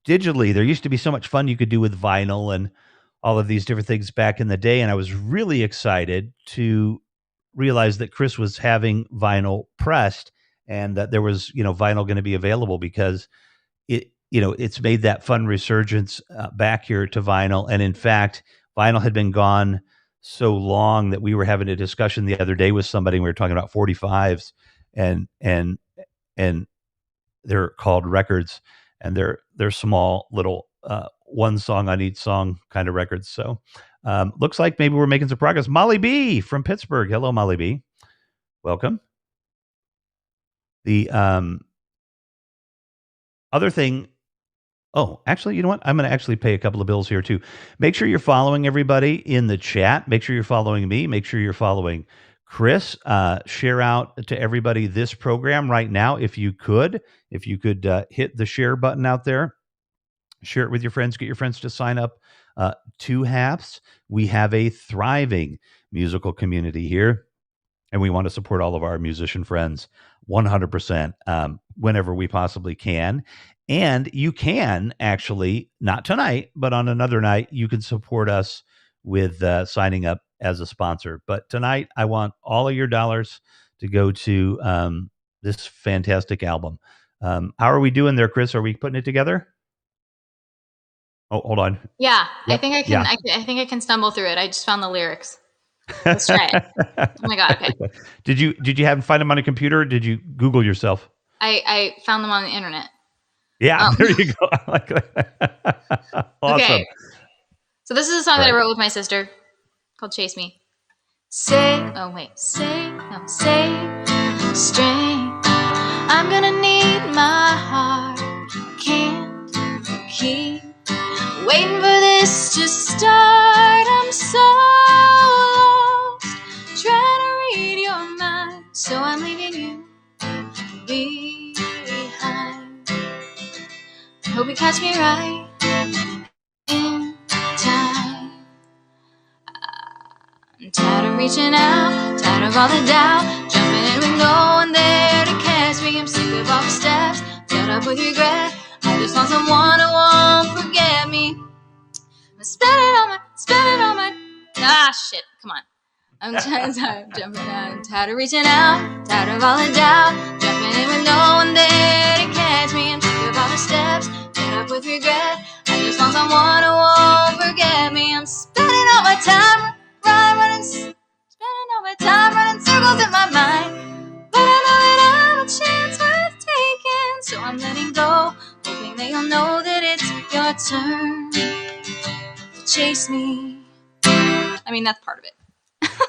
S1: digitally. There used to be so much fun you could do with vinyl and all of these different things back in the day, and I was really excited to realize that Kris was having vinyl pressed and that there was vinyl going to be available, because it's made that fun resurgence back here to vinyl. And in fact, vinyl had been gone so long that we were having a discussion the other day with somebody. We were talking about 45s, and they're called records, and they're small little one song on each song kind of records. So looks like maybe we're making some progress. Molly B from Pittsburgh. Hello, Molly B. Welcome. The other thing. Oh, actually, you know what? I'm going to actually pay a couple of bills here too. Make sure you're following everybody in the chat. Make sure you're following me. Make sure you're following Kris. Share out to everybody this program right now, if you could. If you could hit the share button out there, share it with your friends. Get your friends to sign up. Two halves. We have a thriving musical community here, and we want to support all of our musician friends 100% whenever we possibly can. And you can actually, not tonight, but on another night, you can support us with signing up as a sponsor. But tonight, I want all of your dollars to go to this fantastic album. How are we doing there, Kris? Are we putting it together? Oh, hold on.
S2: Yeah,
S1: Yep.
S2: I think I can. Yeah. I think I can stumble through it. I just found the lyrics. Let's try it. Oh my god. Okay.
S1: Did you have find them on a computer? Or did you Google yourself?
S2: I found them on the internet.
S1: Yeah, there you go. I like that. Awesome.
S2: Okay. So this is a song that I wrote with my sister called Chase Me. Say strength. I'm gonna need my heart. Can't keep waiting for this to start. I'm so lost, trying to read your mind. So I'm leaving you behind. Hope you catch me right in time. I'm tired of reaching out, tired of all the doubt, jumping in with no one there to catch me. I'm sick of all the steps, fed up with regret. I just want someone who won't forget me. I'm spending all my. Shit, come on. I'm tired of reaching out, tired of all the doubt, jumping in with no one there to catch me. I'm sick of all the steps, fed up with regret. I just want someone who won't forget me. I'm spending all my time running circles in my mind, but I know that I have a chance worth taking. So I'm letting go, hoping that you'll know that it's your turn to chase me. I mean, that's part of it.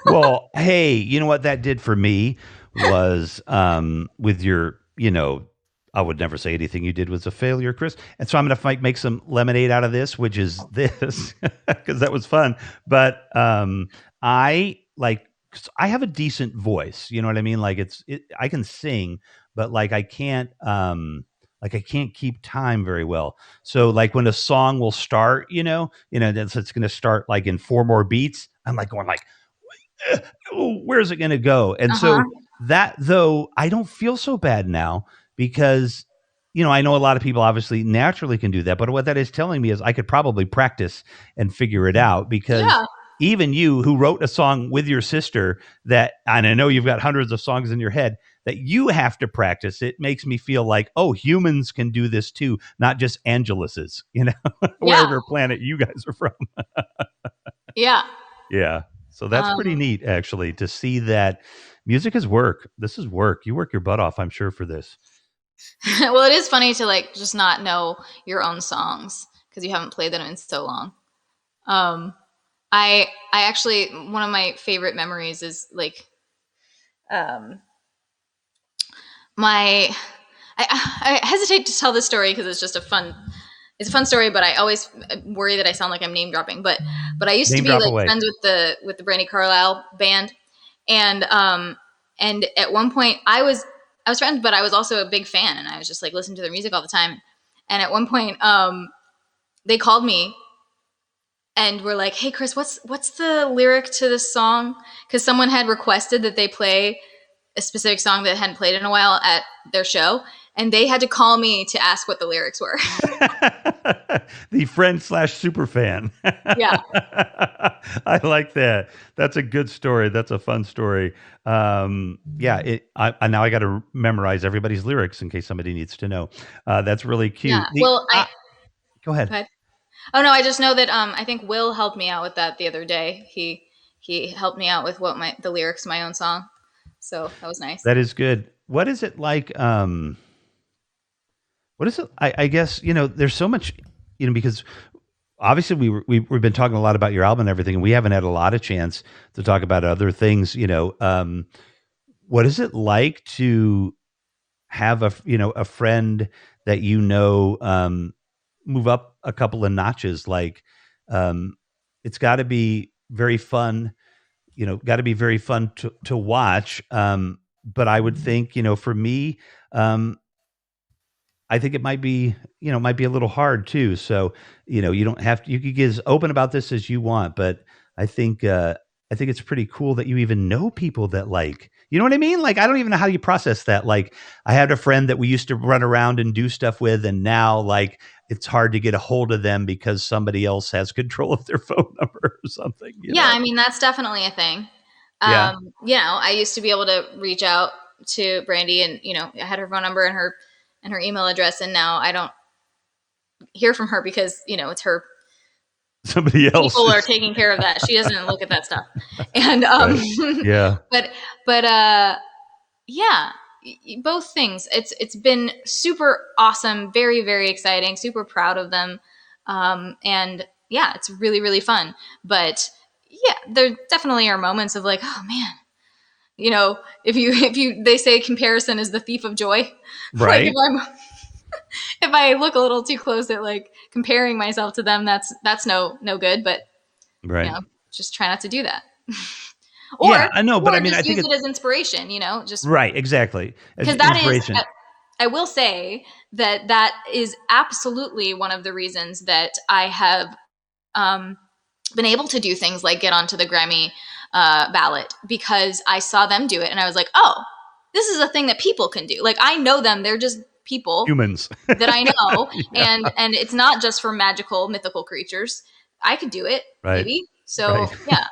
S1: Well, hey, you know what that did for me was with your, I would never say anything you did was a failure, Kris. And so I'm going to make some lemonade out of this, which is this, because that was fun. But I have a decent voice. You know what I mean? Like I can sing, but I can't keep time very well. So when a song will start, it's going to start in 4 more beats. I'm going where's it going to go? And so that, though, I don't feel so bad now because, I know a lot of people obviously naturally can do that. But what that is telling me is I could probably practice and figure it out, because even you, who wrote a song with your sister and I know you've got hundreds of songs in your head, that you have to practice, it makes me feel like, oh, humans can do this too, not just Angelis's, wherever planet you guys are from.
S2: Yeah.
S1: Yeah. So that's pretty neat, actually, to see that music is work. This is work. You work your butt off, I'm sure, for this.
S2: Well, it is funny to like just not know your own songs because you haven't played them in so long. Um, I actually one of my favorite memories is like um, my I hesitate to tell this story because it's a fun story, but I always worry that I sound like I'm name dropping. But I used to
S1: Name
S2: be
S1: drop
S2: like
S1: away.
S2: friends with the Brandy Carlisle band, and at one point I was friends, but I was also a big fan, and I was just like listening to their music all the time. And at one point, they called me and were like, "Hey, Kris, what's the lyric to this song?" Because someone had requested that they play a specific song that hadn't played in a while at their show, and they had to call me to ask what the lyrics were.
S1: The friend slash super fan.
S2: Yeah,
S1: I like that. That's a good story. That's a fun story. Yeah, now I got to memorize everybody's lyrics in case somebody needs to know. That's really
S2: yeah.
S1: cute. The
S2: Well, I
S1: Go ahead.
S2: go ahead. Oh no, I just know that I think Will helped me out with that the other day. He helped me out with what the lyrics to my own song, so that was nice.
S1: That is good. What is it like? What is it? I guess there's so much, because obviously we've been talking a lot about your album and everything, and we haven't had a lot of chance to talk about other things. What is it like to have a friend that move up a couple of notches? Like, it's got to be very fun. Got to be very fun to watch. But I would think, for me, um, I think it might be a little hard too. So, you don't have to, you could get as open about this as you want, but I think, I think it's pretty cool that you even know people that you know what I mean? Like, I don't even know how you process that. Like, I had a friend that we used to run around and do stuff with, and now it's hard to get a hold of them because somebody else has control of their phone number or something.
S2: Yeah, I mean that's definitely a thing.
S1: Yeah.
S2: I used to be able to reach out to Brandy, and I had her phone number and her email address, and now I don't hear from her because it's her
S1: Somebody else
S2: people are
S1: is
S2: taking care of that. She doesn't look at that stuff, and
S1: right. Yeah.
S2: but yeah, both things. It's been super awesome, very very exciting, super proud of them, and yeah, it's really really fun. But yeah, there definitely are moments of like, oh man, if you they say comparison is the thief of joy. Like
S1: Right.
S2: if I look a little too close at like comparing myself to them, that's no good. But you
S1: Right.
S2: know, just try not to do that.
S1: Yeah, I know, but I
S2: Or
S1: mean, I
S2: just
S1: think
S2: use
S1: it's
S2: it as inspiration. Just
S1: right. Exactly. As
S2: because that is
S1: inspiration.
S2: I will say that is absolutely one of the reasons that I have um, been able to do things like get onto the Grammy ballot, because I saw them do it and I was like, oh, this is a thing that people can do. Like I know them; they're just people
S1: Humans.
S2: that I know,
S1: Yeah.
S2: and it's not just for magical mythical creatures. I could do it,
S1: Right.
S2: maybe.
S1: Right.
S2: So yeah,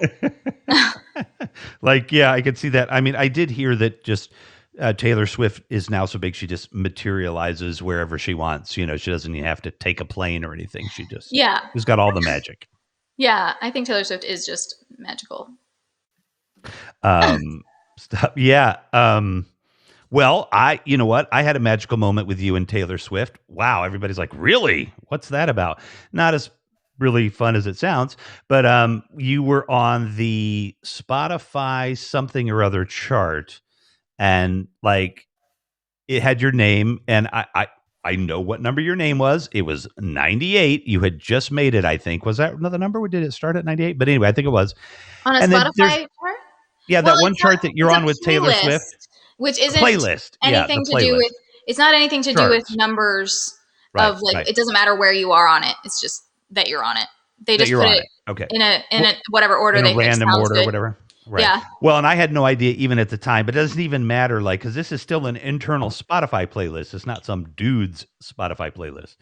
S1: Yeah, I could see that. I mean, I did hear that just Taylor Swift is now so big she just materializes wherever she wants. She doesn't even have to take a plane or anything.
S2: yeah,
S1: She's got all the magic.
S2: yeah. I think Taylor Swift is just magical.
S1: Um, Stuff. Yeah. Well, you know what? I had a magical moment with you and Taylor Swift. Wow, everybody's like, "Really? What's that about?" Not as really fun as it sounds, but you were on the Spotify something or other chart, and it had your name, and I know what number your name was. It was 98. You had just made it, I think. Was that another number? Did it start at 98? But anyway, I think it was.
S2: On a
S1: And then there's
S2: Spotify chart?
S1: yeah,
S2: Well,
S1: that one chart that you're
S2: it's
S1: on with
S2: a
S1: Taylor Swift.
S2: playlist, which
S1: A
S2: isn't
S1: playlist. Yeah, the
S2: anything to do with.
S1: playlist.
S2: It's not anything to do with
S1: Charts.
S2: numbers
S1: Right,
S2: of like.
S1: right.
S2: It doesn't matter where you are on it. It's just that you're on it. They
S1: That
S2: just
S1: you're
S2: put
S1: on
S2: it
S1: it. Okay.
S2: in
S1: Well,
S2: a whatever order
S1: in a
S2: they think
S1: random
S2: sounds
S1: order or
S2: good.
S1: whatever. Right.
S2: Yeah,
S1: Well, and I had no idea even at the time, but it doesn't even matter, because this is still an internal Spotify playlist. It's not some dude's Spotify playlist.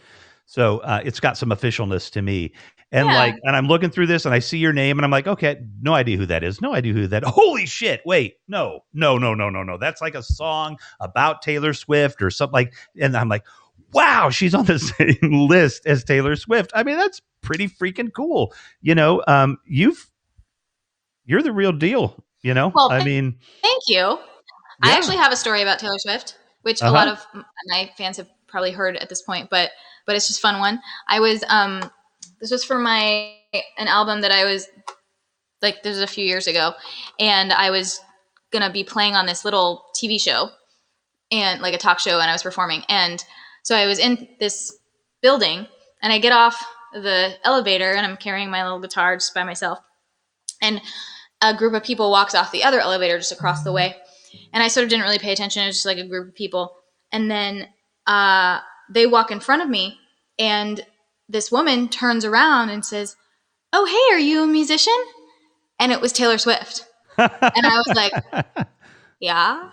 S1: So it's got some officialness to me. And
S2: yeah.
S1: and I'm looking through this and I see your name and I'm like, okay, no idea who that is. No idea who that. Holy shit. Wait, no, no, no, no, no, no. That's like a song about Taylor Swift or something and I'm like, wow, she's on the same list as Taylor Swift. I mean, that's pretty freaking cool. You're the real deal.
S2: Well,
S1: I mean,
S2: thank you. I
S1: yeah.
S2: actually have a story about Taylor Swift. which a lot
S1: Uh-huh.
S2: of my fans have probably heard at this point, but it's just a fun one. I was this was for my an album that I was like this was a few years ago, and I was gonna be playing on this little TV show and like a talk show, and I was performing, and so I was in this building, and I get off the elevator, and I'm carrying my little guitar just by myself, and a group of people walks off the other elevator just across the way, and I sort of didn't really pay attention. It was just like a group of people, and then they walk in front of me, and this woman turns around and says, "Oh, hey, are you a musician?" And it was Taylor Swift. And I was like, "Yeah."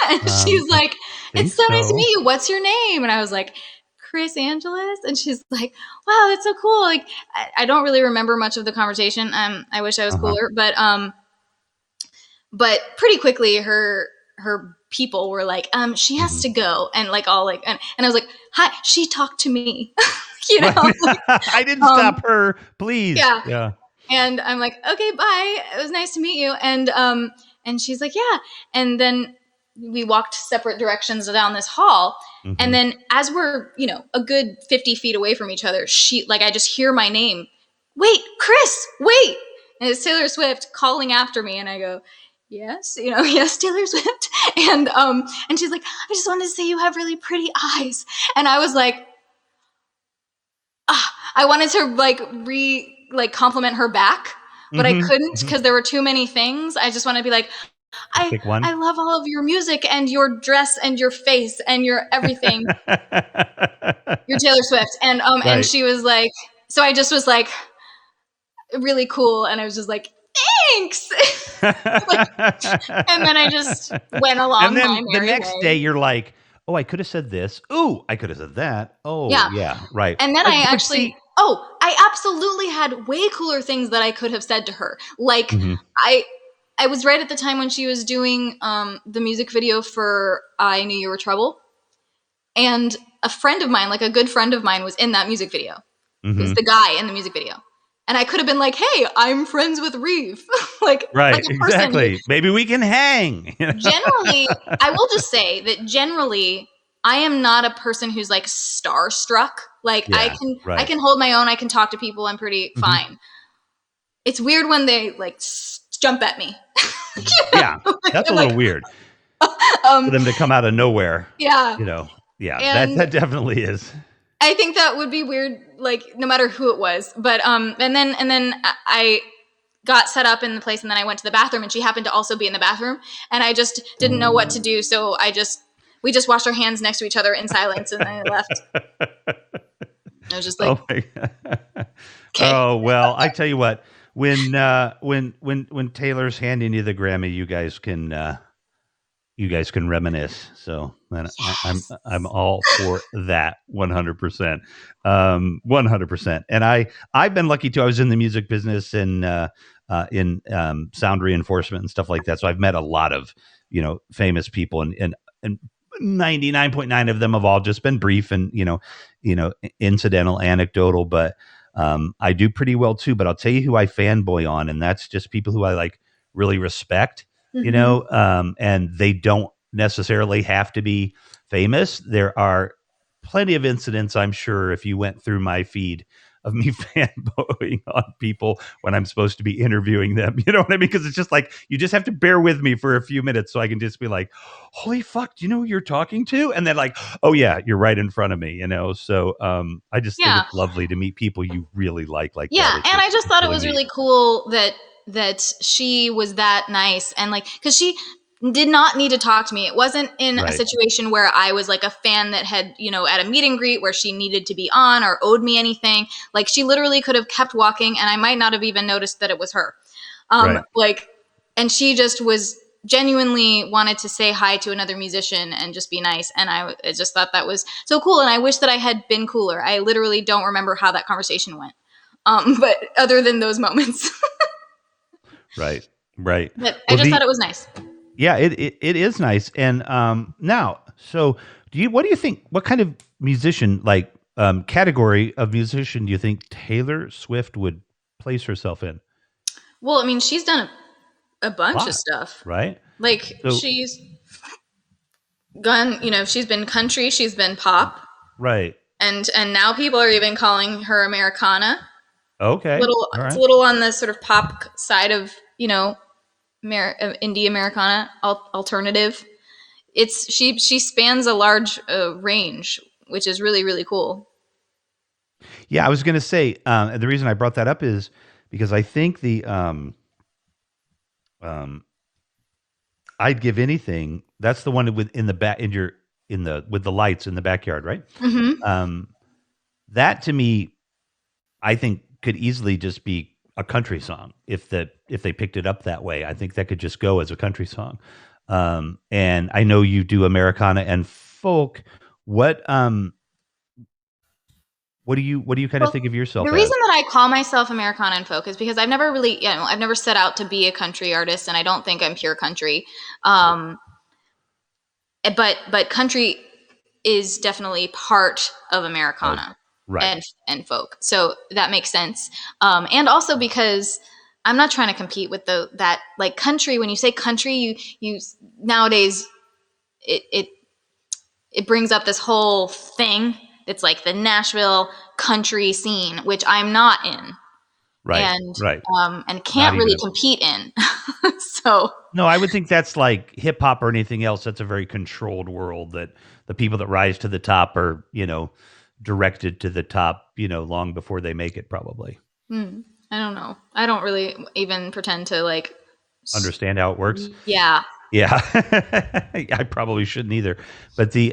S2: And she's
S1: I
S2: like, "It's
S1: think
S2: so nice to meet
S1: so.
S2: you. What's your name?" And I was like, "Kris Angelis." And she's like, "Wow, that's so cool." Like, I don't really remember much of the conversation. I wish I was
S1: Uh-huh.
S2: cooler, but pretty quickly her people were like, she has
S1: Mhm.
S2: to go, and like all like, and I was like, "Hi," she talked to me, you
S1: Right.
S2: know, like,
S1: I didn't
S2: um,
S1: stop her, please.
S2: yeah.
S1: Yeah.
S2: And I'm like, "Okay, bye. It was nice to meet you." And she's like, "Yeah." And then we walked separate directions down this hall. And
S1: Mhm.
S2: then as we're, a good 50 feet away from each other, I just hear my name. "Wait, Kris, wait." And it's Taylor Swift calling after me. And I go, "Yes, yes, Taylor Swift." And she's like, "I just wanted to say you have really pretty eyes." And I was like, I wanted to compliment her back, but I
S1: Mhm.
S2: couldn't
S1: Mhm.
S2: because there were too many things. I just want to be like,
S1: Just
S2: I
S1: pick one.
S2: I love all of your music and your dress and your face and your everything. You're Taylor Swift. And
S1: Right.
S2: she was like, so I just was like really cool, and I was just like, "Thanks." Like, and then I just went
S1: And
S2: along my
S1: then the
S2: merry
S1: next day
S2: way.
S1: you're like, "Oh, I could have said this. Ooh, I could have said that. Oh,
S2: Yeah.
S1: yeah, right."
S2: And then
S1: But see.
S2: I absolutely had way cooler things that I could have said to her. Like,
S1: Mhm.
S2: I I was right at the time when she was doing the music video for "I Knew You Were Trouble," and a friend of mine, like a good friend of mine, was in that music video. It was
S1: Mhm.
S2: the guy in the music video, and I could have been like, "Hey, I'm friends with Reeve," like
S1: Right,
S2: a person who
S1: exactly. Maybe we can hang.
S2: generally, I will just say that generally, I am not a person who's like starstruck. Like,
S1: Yeah,
S2: I
S1: right.
S2: can hold my own. I can talk to people. I'm pretty
S1: Mhm.
S2: fine. It's weird when they like jump at me.
S1: Yeah, that's a
S2: Like,
S1: little weird for
S2: um,
S1: them to come out of nowhere,
S2: yeah,
S1: you know? Yeah, that
S2: and
S1: that definitely is.
S2: I think that would be weird. Like, no matter who it was. But and then I got set up in the place, and then I went to the bathroom, and she happened to also be in the bathroom, and I just didn't know what to do, so we just washed our hands next to each other in silence, and I left. I was just like,
S1: Oh my god.
S2: "Okay."
S1: Oh, well, I tell you what, when Taylor's handing you the Grammy, you guys can reminisce. So and I'm
S2: Yes.
S1: all for that 100%. 100%. And I've been lucky too. I was in the music business and in sound reinforcement and stuff like that. So I've met a lot of, famous people and 99.9 of them have all just been brief and, incidental, anecdotal, but I do pretty well too. But I'll tell you who I fanboy on, and that's just people who I like really respect,
S2: Hmm.
S1: and they don't necessarily have to be famous. There are plenty of incidents, I'm sure, if you went through my feed of me fanboying on people when I'm supposed to be interviewing them. You know what I mean? Because it's just like, you just have to bear with me for a few minutes so I can just be like, holy fuck, do you know who you're talking to? And then like, oh yeah, you're right in front of me, So I just think
S2: Yeah,
S1: it's lovely to meet people you really like
S2: yeah,
S1: that.
S2: and I just
S1: It's
S2: thought it
S1: really
S2: was
S1: neat.
S2: really cool that she was that nice, and like, because she did not need to talk to me. It wasn't in a
S1: Right.
S2: situation where I was like a fan that had, at a meet and greet where she needed to be on or owed me anything. Like, she literally could have kept walking, and I might not have even noticed that it was her.
S1: Right.
S2: Like, and she just was genuinely wanted to say hi to another musician and just be nice. And I just thought that was so cool. And I wish that I had been cooler. I literally don't remember how that conversation went. But other than those moments,
S1: Right. Right.
S2: but I
S1: Well,
S2: just thought
S1: the
S2: it was nice.
S1: yeah, it is nice. And now, so what do you think? What kind of musician, like category of musician, do you think Taylor Swift would place herself in?
S2: Well, I mean, she's done a
S1: A
S2: bunch of
S1: lot,
S2: stuff.
S1: right?
S2: Like,
S1: So
S2: gone, she's been country, she's been pop,
S1: Right.
S2: and now people are even calling her Americana.
S1: Okay.
S2: Little,
S1: All
S2: it's a
S1: right.
S2: little on the sort of pop side of indie Americana alternative. She spans a large range, which is really really cool.
S1: Yeah, I was going to say the reason I brought that up is because I think the um, I'd give anything. That's the one with in the back in your in the with the lights in the backyard, right?
S2: Mm-hmm.
S1: Um, that to me, I think could easily just be a country song if they picked it up that way. I think that could just go as a country song. And I know you do Americana and folk. What what do you kind of
S2: Well,
S1: think of
S2: the
S1: yourself as?
S2: reason that I call myself Americana and folk is because I've never really, I've never set out to be a country artist, and I don't think I'm pure country. Um, but country is definitely part of
S1: Of
S2: Americana
S1: right,
S2: and folk, so that makes sense. And also because I'm not trying to compete with that like country. When you say country, you nowadays it it brings up this whole thing. It's like the Nashville country scene, which I'm not in,
S1: right,
S2: and
S1: right.
S2: and
S1: Not
S2: can't really
S1: even.
S2: compete in. So
S1: No, I would think that's like hip hop or anything else. That's a very controlled world that the people that rise to the top are, directed to the top, long before they make it probably.
S2: I don't know. I don't really even pretend to like.
S1: Understand how it works?
S2: Yeah.
S1: Yeah. I probably shouldn't either. But the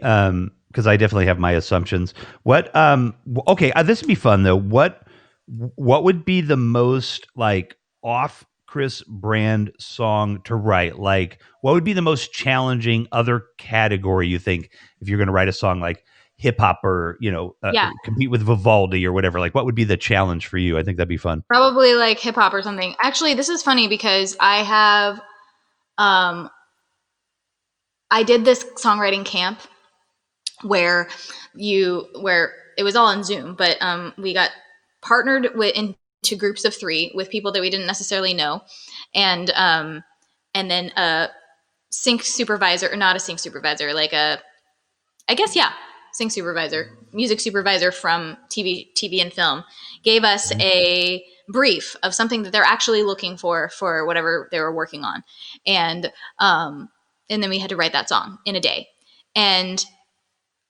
S1: because I definitely have my assumptions. What okay, this would be fun though. What would be the most like off Chris brand song to write? Like what would be the most challenging other category you think if you're going to write a song like hip hop or,
S2: Yeah.
S1: compete with Vivaldi or whatever? Like what would be the challenge for you? I think that'd be fun.
S2: Probably like hip hop or something. Actually, this is funny because um I did this songwriting camp where where it was all on Zoom, but we got partnered into groups of 3 with people that we didn't necessarily know, and then a sync supervisor, or not a sync supervisor, like a, I guess, yeah, sync supervisor, music supervisor from TV and film, gave us
S1: Mhm.
S2: a brief of something that they're actually looking for whatever they were working on, and and then we had to write that song in a day, and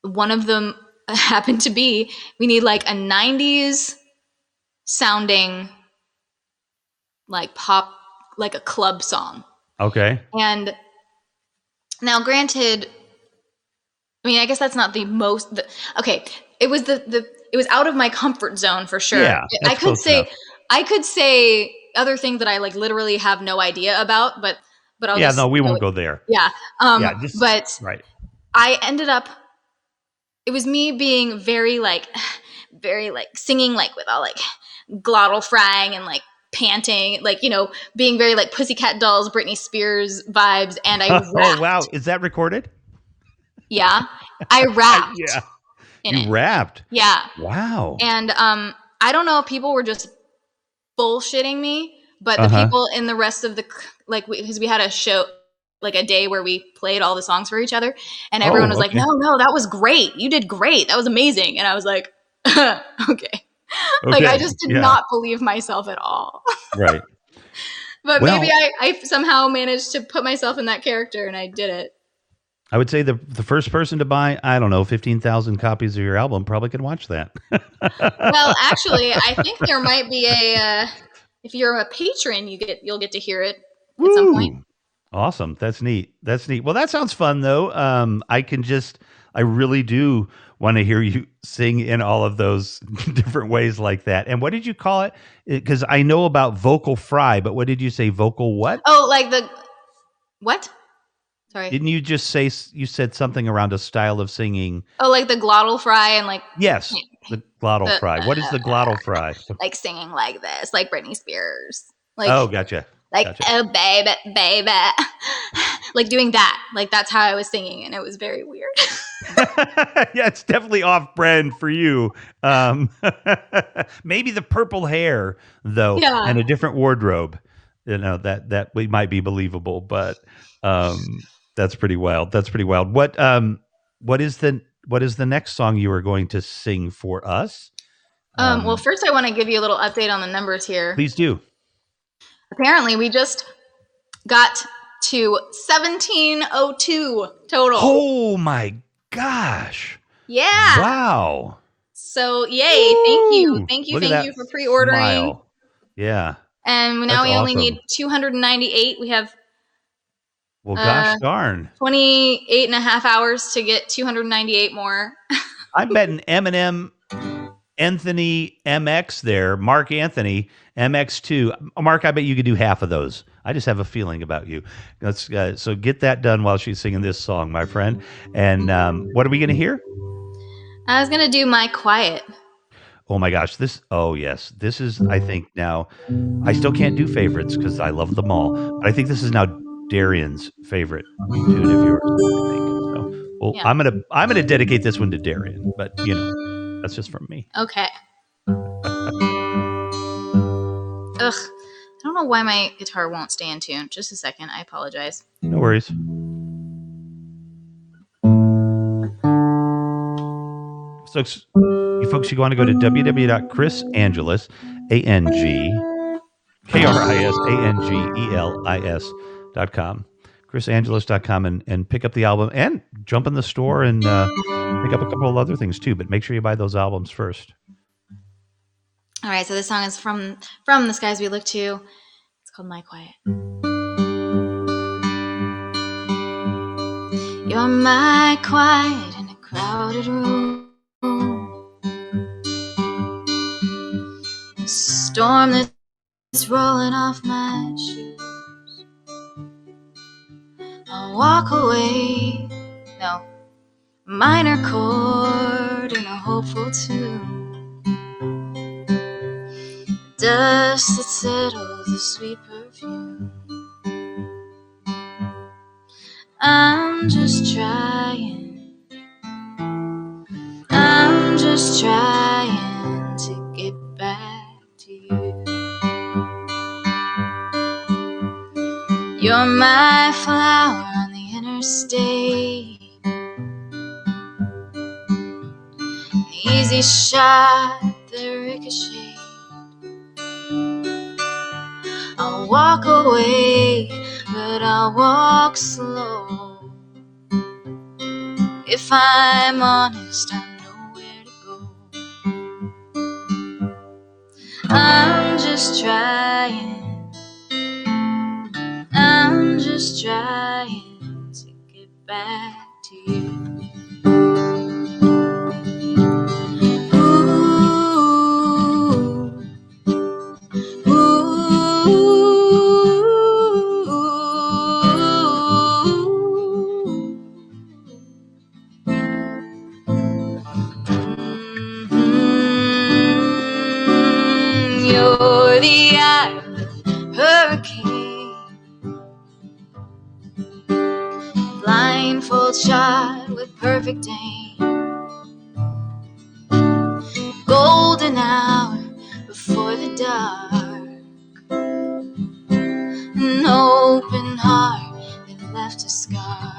S2: one of them happened to be, we need like a 90s sounding like pop, like a club song.
S1: Okay.
S2: And now granted, I mean, I guess that's not okay, it was it was out of my comfort zone for sure.
S1: Yeah,
S2: I
S1: that's
S2: could
S1: close enough.
S2: say I could say other things that I like literally have no idea about, but I'll
S1: Yeah,
S2: just
S1: no, we
S2: go
S1: won't
S2: with,
S1: go there.
S2: yeah.
S1: Yeah, just
S2: But
S1: right.
S2: I ended up, it was me being very like very like singing like with all like glottal frying and like panting, like, being very like Pussycat Dolls, Britney Spears vibes, and I
S1: Oh, wow.
S2: rapped.
S1: Is that recorded?
S2: Yeah, I rapped
S1: Yeah.
S2: in
S1: You
S2: it.
S1: rapped.
S2: Yeah,
S1: Wow.
S2: and I don't know if people were just bullshitting me, but the
S1: Uh-huh.
S2: people in the rest of the like, because we had a show, like a day where we played all the songs for each other, and everyone
S1: Oh,
S2: was like,
S1: okay.
S2: no, that was great, you did great, that was amazing, and I was like, okay. Like, I
S1: Okay.
S2: just did
S1: Yeah.
S2: not believe myself at all.
S1: Right.
S2: But maybe
S1: Well,
S2: I somehow managed to put myself in that character, and I did it.
S1: I would say the first person to buy, I don't know, 15,000 copies of your album probably could watch that.
S2: Well, actually, I think there might be if you're a patron, you'll get to hear it at some point.
S1: Woo. Awesome. That's neat. That's neat. Well, that sounds fun though. I really do want to hear you sing in all of those different ways like that. And what did you call it? Because I know about vocal fry, but what did you say? Vocal what?
S2: Oh, like the what? Sorry.
S1: Didn't you just say you said something around a style of singing?
S2: Oh, like the glottal fry and like
S1: Yes, the glottal
S2: the
S1: fry. What is the glottal fry?
S2: like singing like this, like Britney Spears,
S1: Oh,
S2: like
S1: gotcha.
S2: like
S1: Gotcha.
S2: oh baby, baby, like doing that. Like that's how I was singing, and it was very weird.
S1: Yeah, it's definitely off brand for you. Um, maybe the purple hair though,
S2: Yeah.
S1: and a different wardrobe. That we might be believable, but um, That's pretty wild. That's pretty wild. What is the next song you are going to sing for us?
S2: Well, first I want to give you a little update on the numbers here.
S1: Please do.
S2: Apparently, we just got to 1702 total.
S1: Oh my gosh.
S2: Yeah.
S1: Wow.
S2: So, yay. Thank you.
S1: Woo!
S2: Thank you.
S1: Look at
S2: Thank
S1: that
S2: you for pre-ordering.
S1: smile. Yeah.
S2: And now
S1: That's
S2: we only
S1: awesome.
S2: need 298. We have
S1: Well, gosh darn.
S2: 28 and a half hours to get 298 more.
S1: I'm betting Eminem Anthony MX there, Mark Anthony MX2. Mark, I bet you could do half of those. I just have a feeling about you. So get that done while she's singing this song, my friend. And what are we going to hear?
S2: I was going to do My Quiet.
S1: Oh my gosh, yes. This is, I think now, I still can't do favorites because I love them all. But I think this is now Darian's favorite tune of yours, I think. So, well, yeah. I'm gonna dedicate this one to Darian, but that's just from me.
S2: Okay. Ugh. I don't know why my guitar won't stay in tune. Just a second. I apologize.
S1: No worries. So you folks, you want to go to www.krisangelis, KrisAngelis.com, KrisAngelis.com, and pick up the album and jump in the store and pick up a couple of other things too. But make sure you buy those albums first.
S2: All right, so this song is from The Skies We Look To. It's called My Quiet. You're my quiet in a crowded room. A storm that's rolling off my shoes. I'll walk away. No, minor chord in a hopeful tune. Dust that settles a sweet perfume. I'm just trying to get back to you. You're my flower on the interstate, an easy shot that ricocheted. I'll walk away, but I'll walk slow. If I'm honest, I know where to go. I'm just trying to get back to you. You're the eye hurricane, blindfold shot with perfect aim, golden hour before the dark, an open heart that left a scar.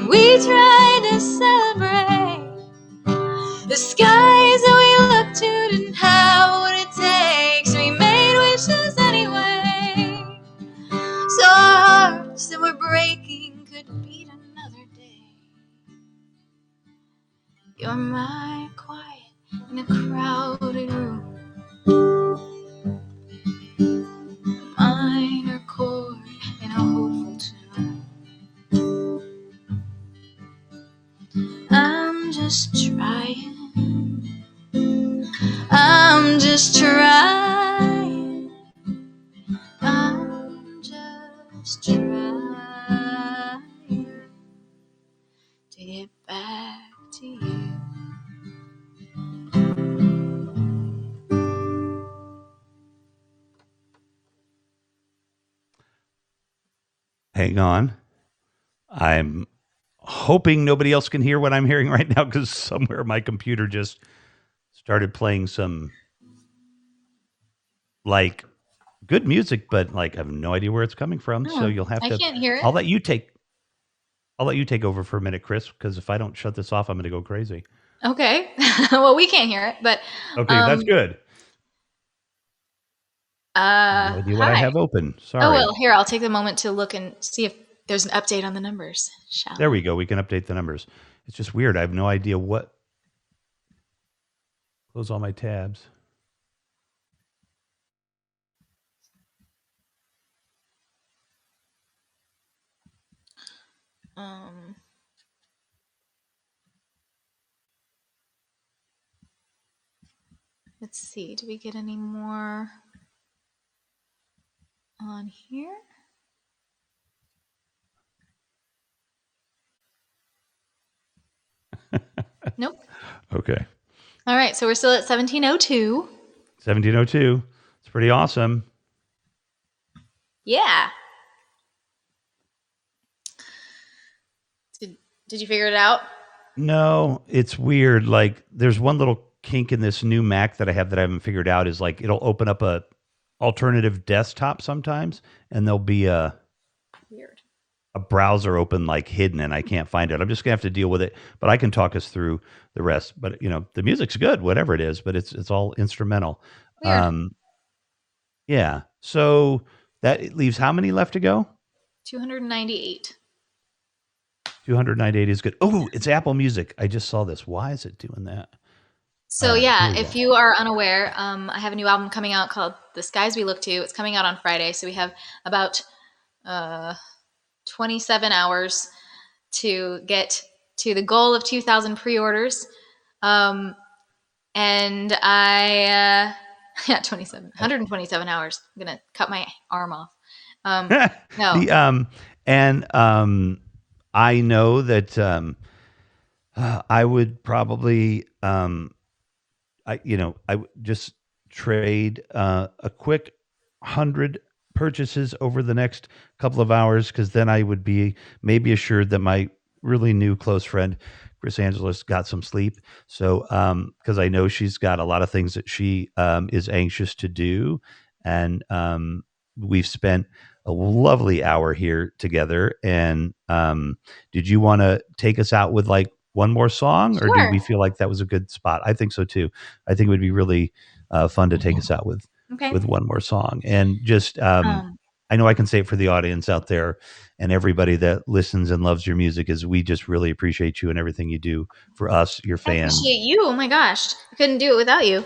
S2: We tried to celebrate the skies that we looked to, didn't have what it takes. We made wishes anyway, so our hearts that were breaking could beat another day. You're my quiet in a crowded room, minor chord in a hopeful tune. I'm just trying to get back to you.
S1: Hang on. I'm hoping nobody else can hear what I'm hearing right now because somewhere my computer just started playing some like good music, but like I have no idea where it's coming from. So
S2: Oh,
S1: you'll have
S2: I
S1: to.
S2: can't hear it.
S1: I'll let you take. I'll let you take over for a minute, Kris, because if I don't shut this off, I'm going to go crazy.
S2: Okay. Well, we can't hear it, but
S1: Okay, that's good. No idea what I
S2: hi.
S1: have open.
S2: Oh
S1: Sorry.
S2: well, here I'll take the moment to look and see if there's an update on the numbers, shall
S1: There we
S2: we?
S1: go. We can update the numbers. It's just weird. I have no idea what. Close all my tabs.
S2: Um, let's see. Do we get any more on here? Nope.
S1: Okay.
S2: All right, so we're still at 1702.
S1: 1702. It's pretty awesome.
S2: Yeah. Did you figure it out?
S1: No, it's weird. Like there's one little kink in this new Mac that I have that I haven't figured out is like it'll open up a alternative desktop sometimes and there'll be
S2: Weird.
S1: a browser open like hidden and I can't find it. I'm just gonna have to deal with it, but I can talk us through the rest. But you know, the music's good, whatever it is, but it's all instrumental.
S2: Weird.
S1: Yeah. So that leaves how many left to go?
S2: 298.
S1: 298 is good. Oh, it's Apple Music. I just saw this. Why is it doing that?
S2: So
S1: Here
S2: yeah,
S1: we
S2: if
S1: go.
S2: you are unaware, I have a new album coming out called "The Skies We Look To." It's coming out on Friday, so we have about 27 hours to get to the goal of 2,000 pre-orders. And yeah, 127 hours. I'm gonna cut my arm off. No,
S1: The and I know that I would probably I would just trade a quick 100 purchases over the next couple of hours because then I would be maybe assured that my really new close friend Kris Angelis got some sleep. So because I know she's got a lot of things that she is anxious to do, and we've spent a lovely hour here together. And did you want to take us out with like one more song, or do
S2: sure.
S1: we feel like that was a good spot? I think so too. I think it would be really fun to take us out
S2: Okay.
S1: with one more song, and just
S2: Um,
S1: I know I can say it for the audience out there and everybody that listens and loves your music is we just really appreciate you and everything you do for us, your
S2: I
S1: fans.
S2: appreciate you. Oh my gosh, I couldn't do it without you.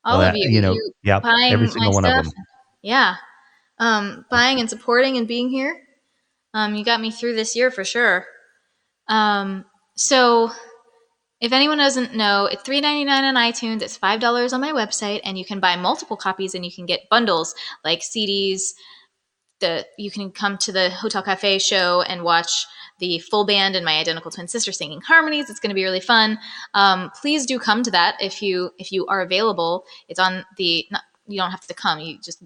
S2: All
S1: Well,
S2: of you.
S1: you know,
S2: You
S1: yeah, every
S2: buying my
S1: single one of
S2: stuff.
S1: them.
S2: Yeah. Buying and supporting and being here. You got me through this year for sure. So if anyone doesn't know, it's $3.99 on iTunes. It's $5 on my website, and you can buy multiple copies, and you can get bundles like CDs. You can come to the Hotel Cafe show and watch the full band and my identical twin sister singing harmonies. It's going to be really fun. Please do come to that if you are available. It's on the. You don't have to come. You just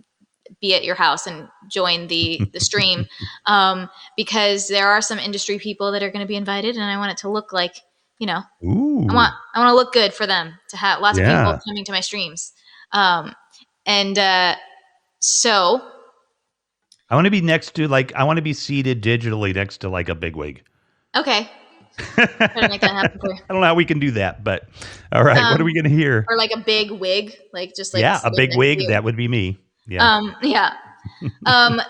S2: be at your house and join the stream, because there are some industry people that are going to be invited, and I want it to look like, you know,
S1: Ooh,
S2: I want to look good for them to have lots of people
S1: yeah.
S2: coming to my streams. And so
S1: I want to be next to like I want to be seated digitally next to like a bigwig.
S2: okay, try to make that
S1: I
S2: happen for you.
S1: don't know how we can do that, but all right. What are we going to hear?
S2: Or like a big wig, like just like
S1: Yeah, a
S2: sitting
S1: big
S2: next to
S1: wig.
S2: you.
S1: That would be me. Yeah.
S2: Yeah.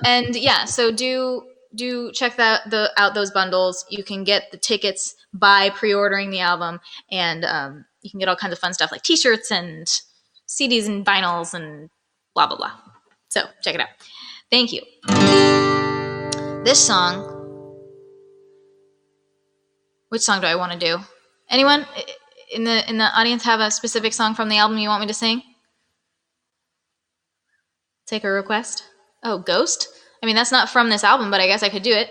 S2: And yeah, so do check out those bundles. You can get the tickets by pre-ordering the album, and you can get all kinds of fun stuff like T-shirts and CDs and vinyls and blah blah blah. So check it out. Thank you. This song. Which song do I want to do? Anyone in the audience have a specific song from the album you want me to sing? Take a request. Oh, Ghost? I mean, that's not from this album, but I guess I could do it.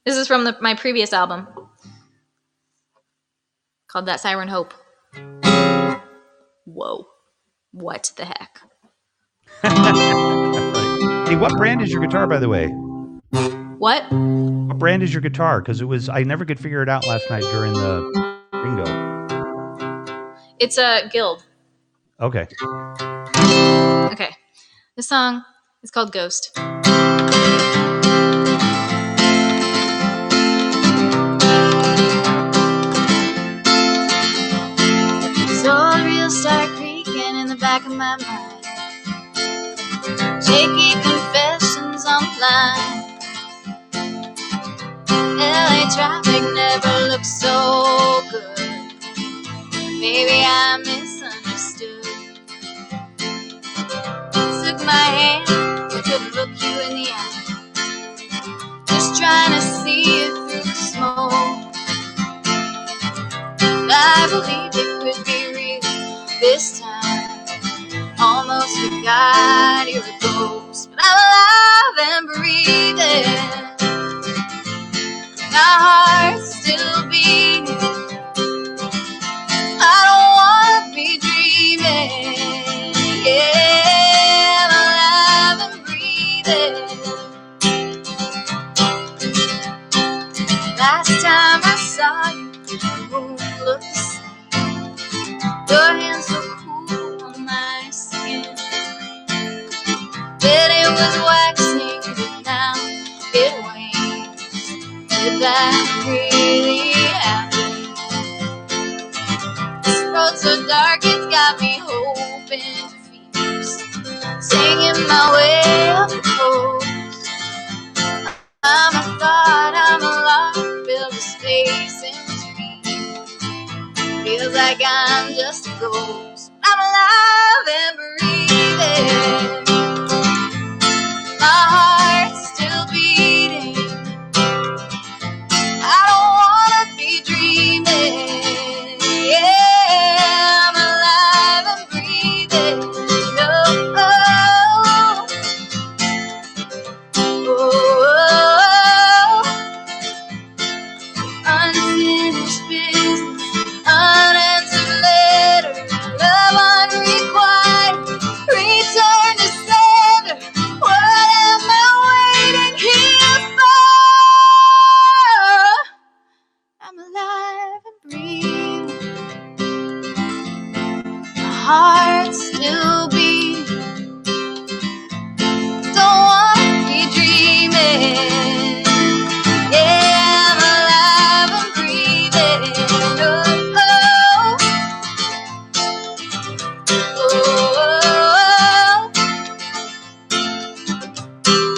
S2: This is from my previous album called That Siren Hope. Whoa. What the heck?
S1: Right. Hey, what brand is your guitar, by the way?
S2: What?
S1: What brand is your guitar? Because I never could figure it out last night during the bingo.
S2: It's a Guild.
S1: Okay.
S2: Okay. This song is called Ghost. So wheels start creaking in the back of my mind. Shaky confessions on flying. LA traffic never looks so good. Maybe I misunderstood. Took my hand, I couldn't look you in the eye. Just trying to see it through the smoke. I believed it could be real this time. Almost forgot you were a ghost, but I'm alive and breathing. My heart's still beating. I don't wanna be dreaming. Yeah, I'm alive and breathing. Last time I saw you, the moon looked the same. Your hands so cool on my skin. Then it was waxing, but now it wanes. Did that really happen? This road so dark, it's got me hoping for fears. Singing my way up the coast. I'm a thought, I'm a lot, filled with space in between. Feels like I'm just a ghost. I'm alive and breathing. My heart's still beating. I don't wanna be dreaming. Yeah, I'm alive and breathing. Oh, oh, oh, oh. Unfinished business, unanswered letters, love unrequited, return to sender. What am I waiting here for? I'm alive and breathing. My heart's still beating. Don't wanna be dreaming. Yeah, I'm alive and breathing. Oh, oh,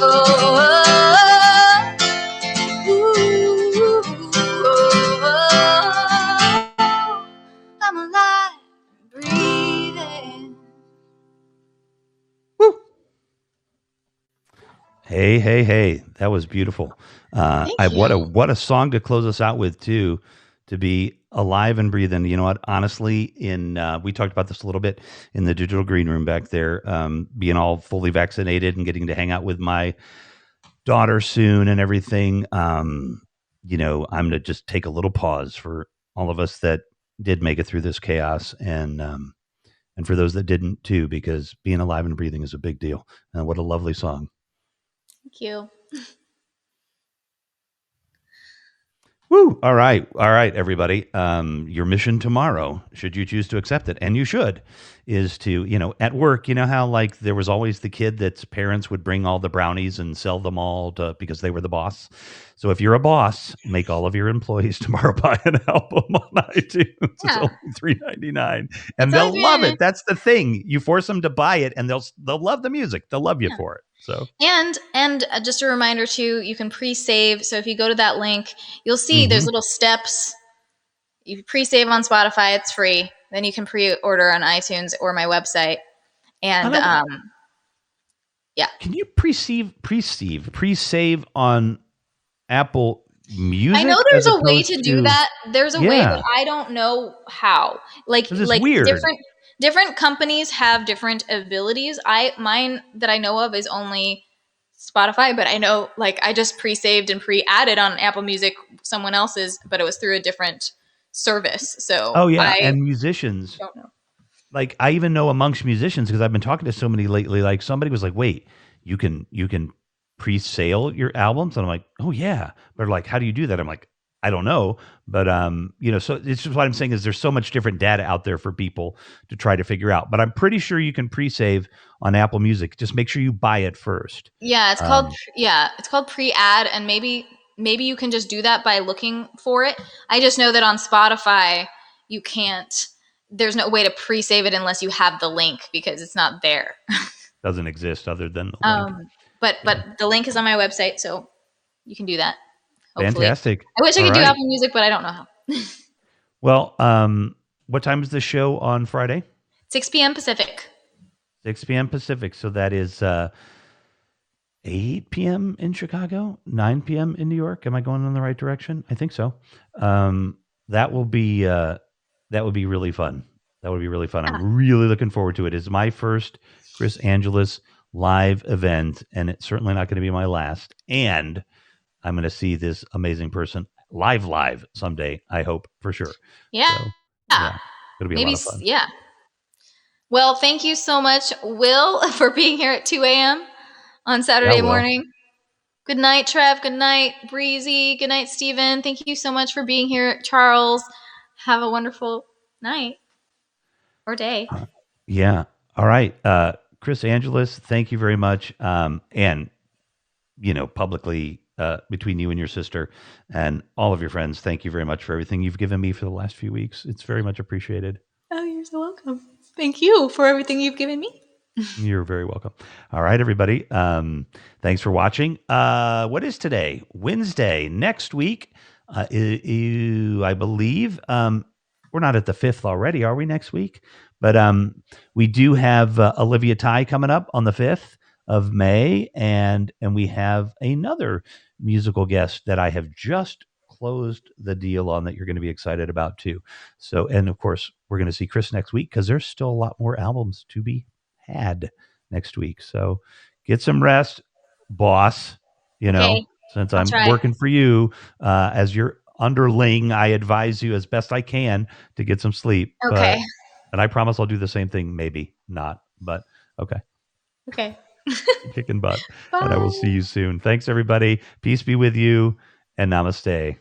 S2: oh, oh, oh, ooh, oh, I'm alive and breathing.
S1: Woo. Hey, hey, hey! That was beautiful.
S2: Thank you.
S1: What a song to close us out with too. To be alive and breathing. You know what? Honestly, we talked about this a little bit in the digital green room back there. Being all fully vaccinated and getting to hang out with my daughter soon and everything. You know, I'm gonna just take a little pause for all of us that did make it through this chaos, and for those that didn't too, because being alive and breathing is a big deal. What a lovely song.
S2: Thank you.
S1: Woo! All right, everybody. Your mission tomorrow, should you choose to accept it, and you should, is to, at work, how like there was always the kid that's parents would bring all the brownies and sell them all because they were the boss. So if you're a boss, make all of your employees tomorrow buy an album on iTunes. Yeah. It's only $3.99, and they'll love it. That's the thing. You force them to buy it, and they'll love the music. They'll love you for it. So
S2: and just a reminder too, you can pre-save. So if you go to that link, you'll see there's little steps. You pre-save on Spotify; it's free. Then you can pre-order on iTunes or my website. And yeah,
S1: can you pre-save on Apple Music?
S2: I know there's a way to do that. There's a way, but I don't know how. Like
S1: weird.
S2: Different companies have different abilities. Mine that I know of is only Spotify, but I know I just pre-saved and pre-added on Apple Music someone else's, but it was through a different service. So
S1: and musicians
S2: don't know.
S1: I even know amongst musicians, because I've been talking to so many lately, somebody was like, wait, you can pre-sale your albums? And I'm like, oh yeah. But like, how do you do that? I'm like, I don't know. But so it's just what I'm saying is there's so much different data out there for people to try to figure out. But I'm pretty sure you can pre-save on Apple Music. Just make sure you buy it first.
S2: Yeah, it's called pre-ad, and maybe you can just do that by looking for it. I just know that on Spotify you can't. There's no way to pre-save it unless you have the link because it's not there.
S1: Doesn't exist other than the link.
S2: But
S1: Yeah.
S2: the link is on my website, so you can do that. Hopefully,
S1: Fantastic.
S2: I wish I
S1: All
S2: could do
S1: right.
S2: Apple Music, but I don't know how.
S1: Well, what time is the show on Friday?
S2: 6 p.m. Pacific.
S1: 6 p.m. Pacific. So that is 8 p.m. in Chicago, 9 p.m. in New York. Am I going in the right direction? I think so. That will be really fun. That would be really fun. I'm really looking forward to it. It's my first Kris Angelis live event, and it's certainly not going to be my last. And I'm going to see this amazing person live someday. I hope for sure.
S2: Yeah.
S1: So, yeah, it'll be a lot of fun.
S2: Yeah. Well, thank you so much, Will, for being here at 2 a.m. on Saturday morning. Good night, Trev. Good night, Breezy. Good night, Steven. Thank you so much for being here, Charles. Have a wonderful night or day.
S1: Yeah. All right. Kris Angelis, thank you very much. And, publicly, between you and your sister and all of your friends, thank you very much for everything you've given me for the last few weeks. It's very much appreciated.
S2: Oh, you're so welcome. Thank you for everything you've given me.
S1: You're very welcome. All right, everybody. Thanks for watching. What is today? Wednesday. Next week, I believe we're not at the 5th already, are we? Next week, but we do have Olivia Ty coming up on the 5th of May, and we have another musical guest that I have just closed the deal on that you're going to be excited about too. So, and of course, we're going to see Kris next week because there's still a lot more albums to be had next week. So get some rest, boss. Since I'm working for you as your underling, I advise you as best I can to get some sleep.
S2: Okay.
S1: And I promise I'll do the same thing. Maybe not, but okay.
S2: Okay.
S1: Kicking butt. And I will see you soon. Thanks, everybody. Peace be with you, and namaste.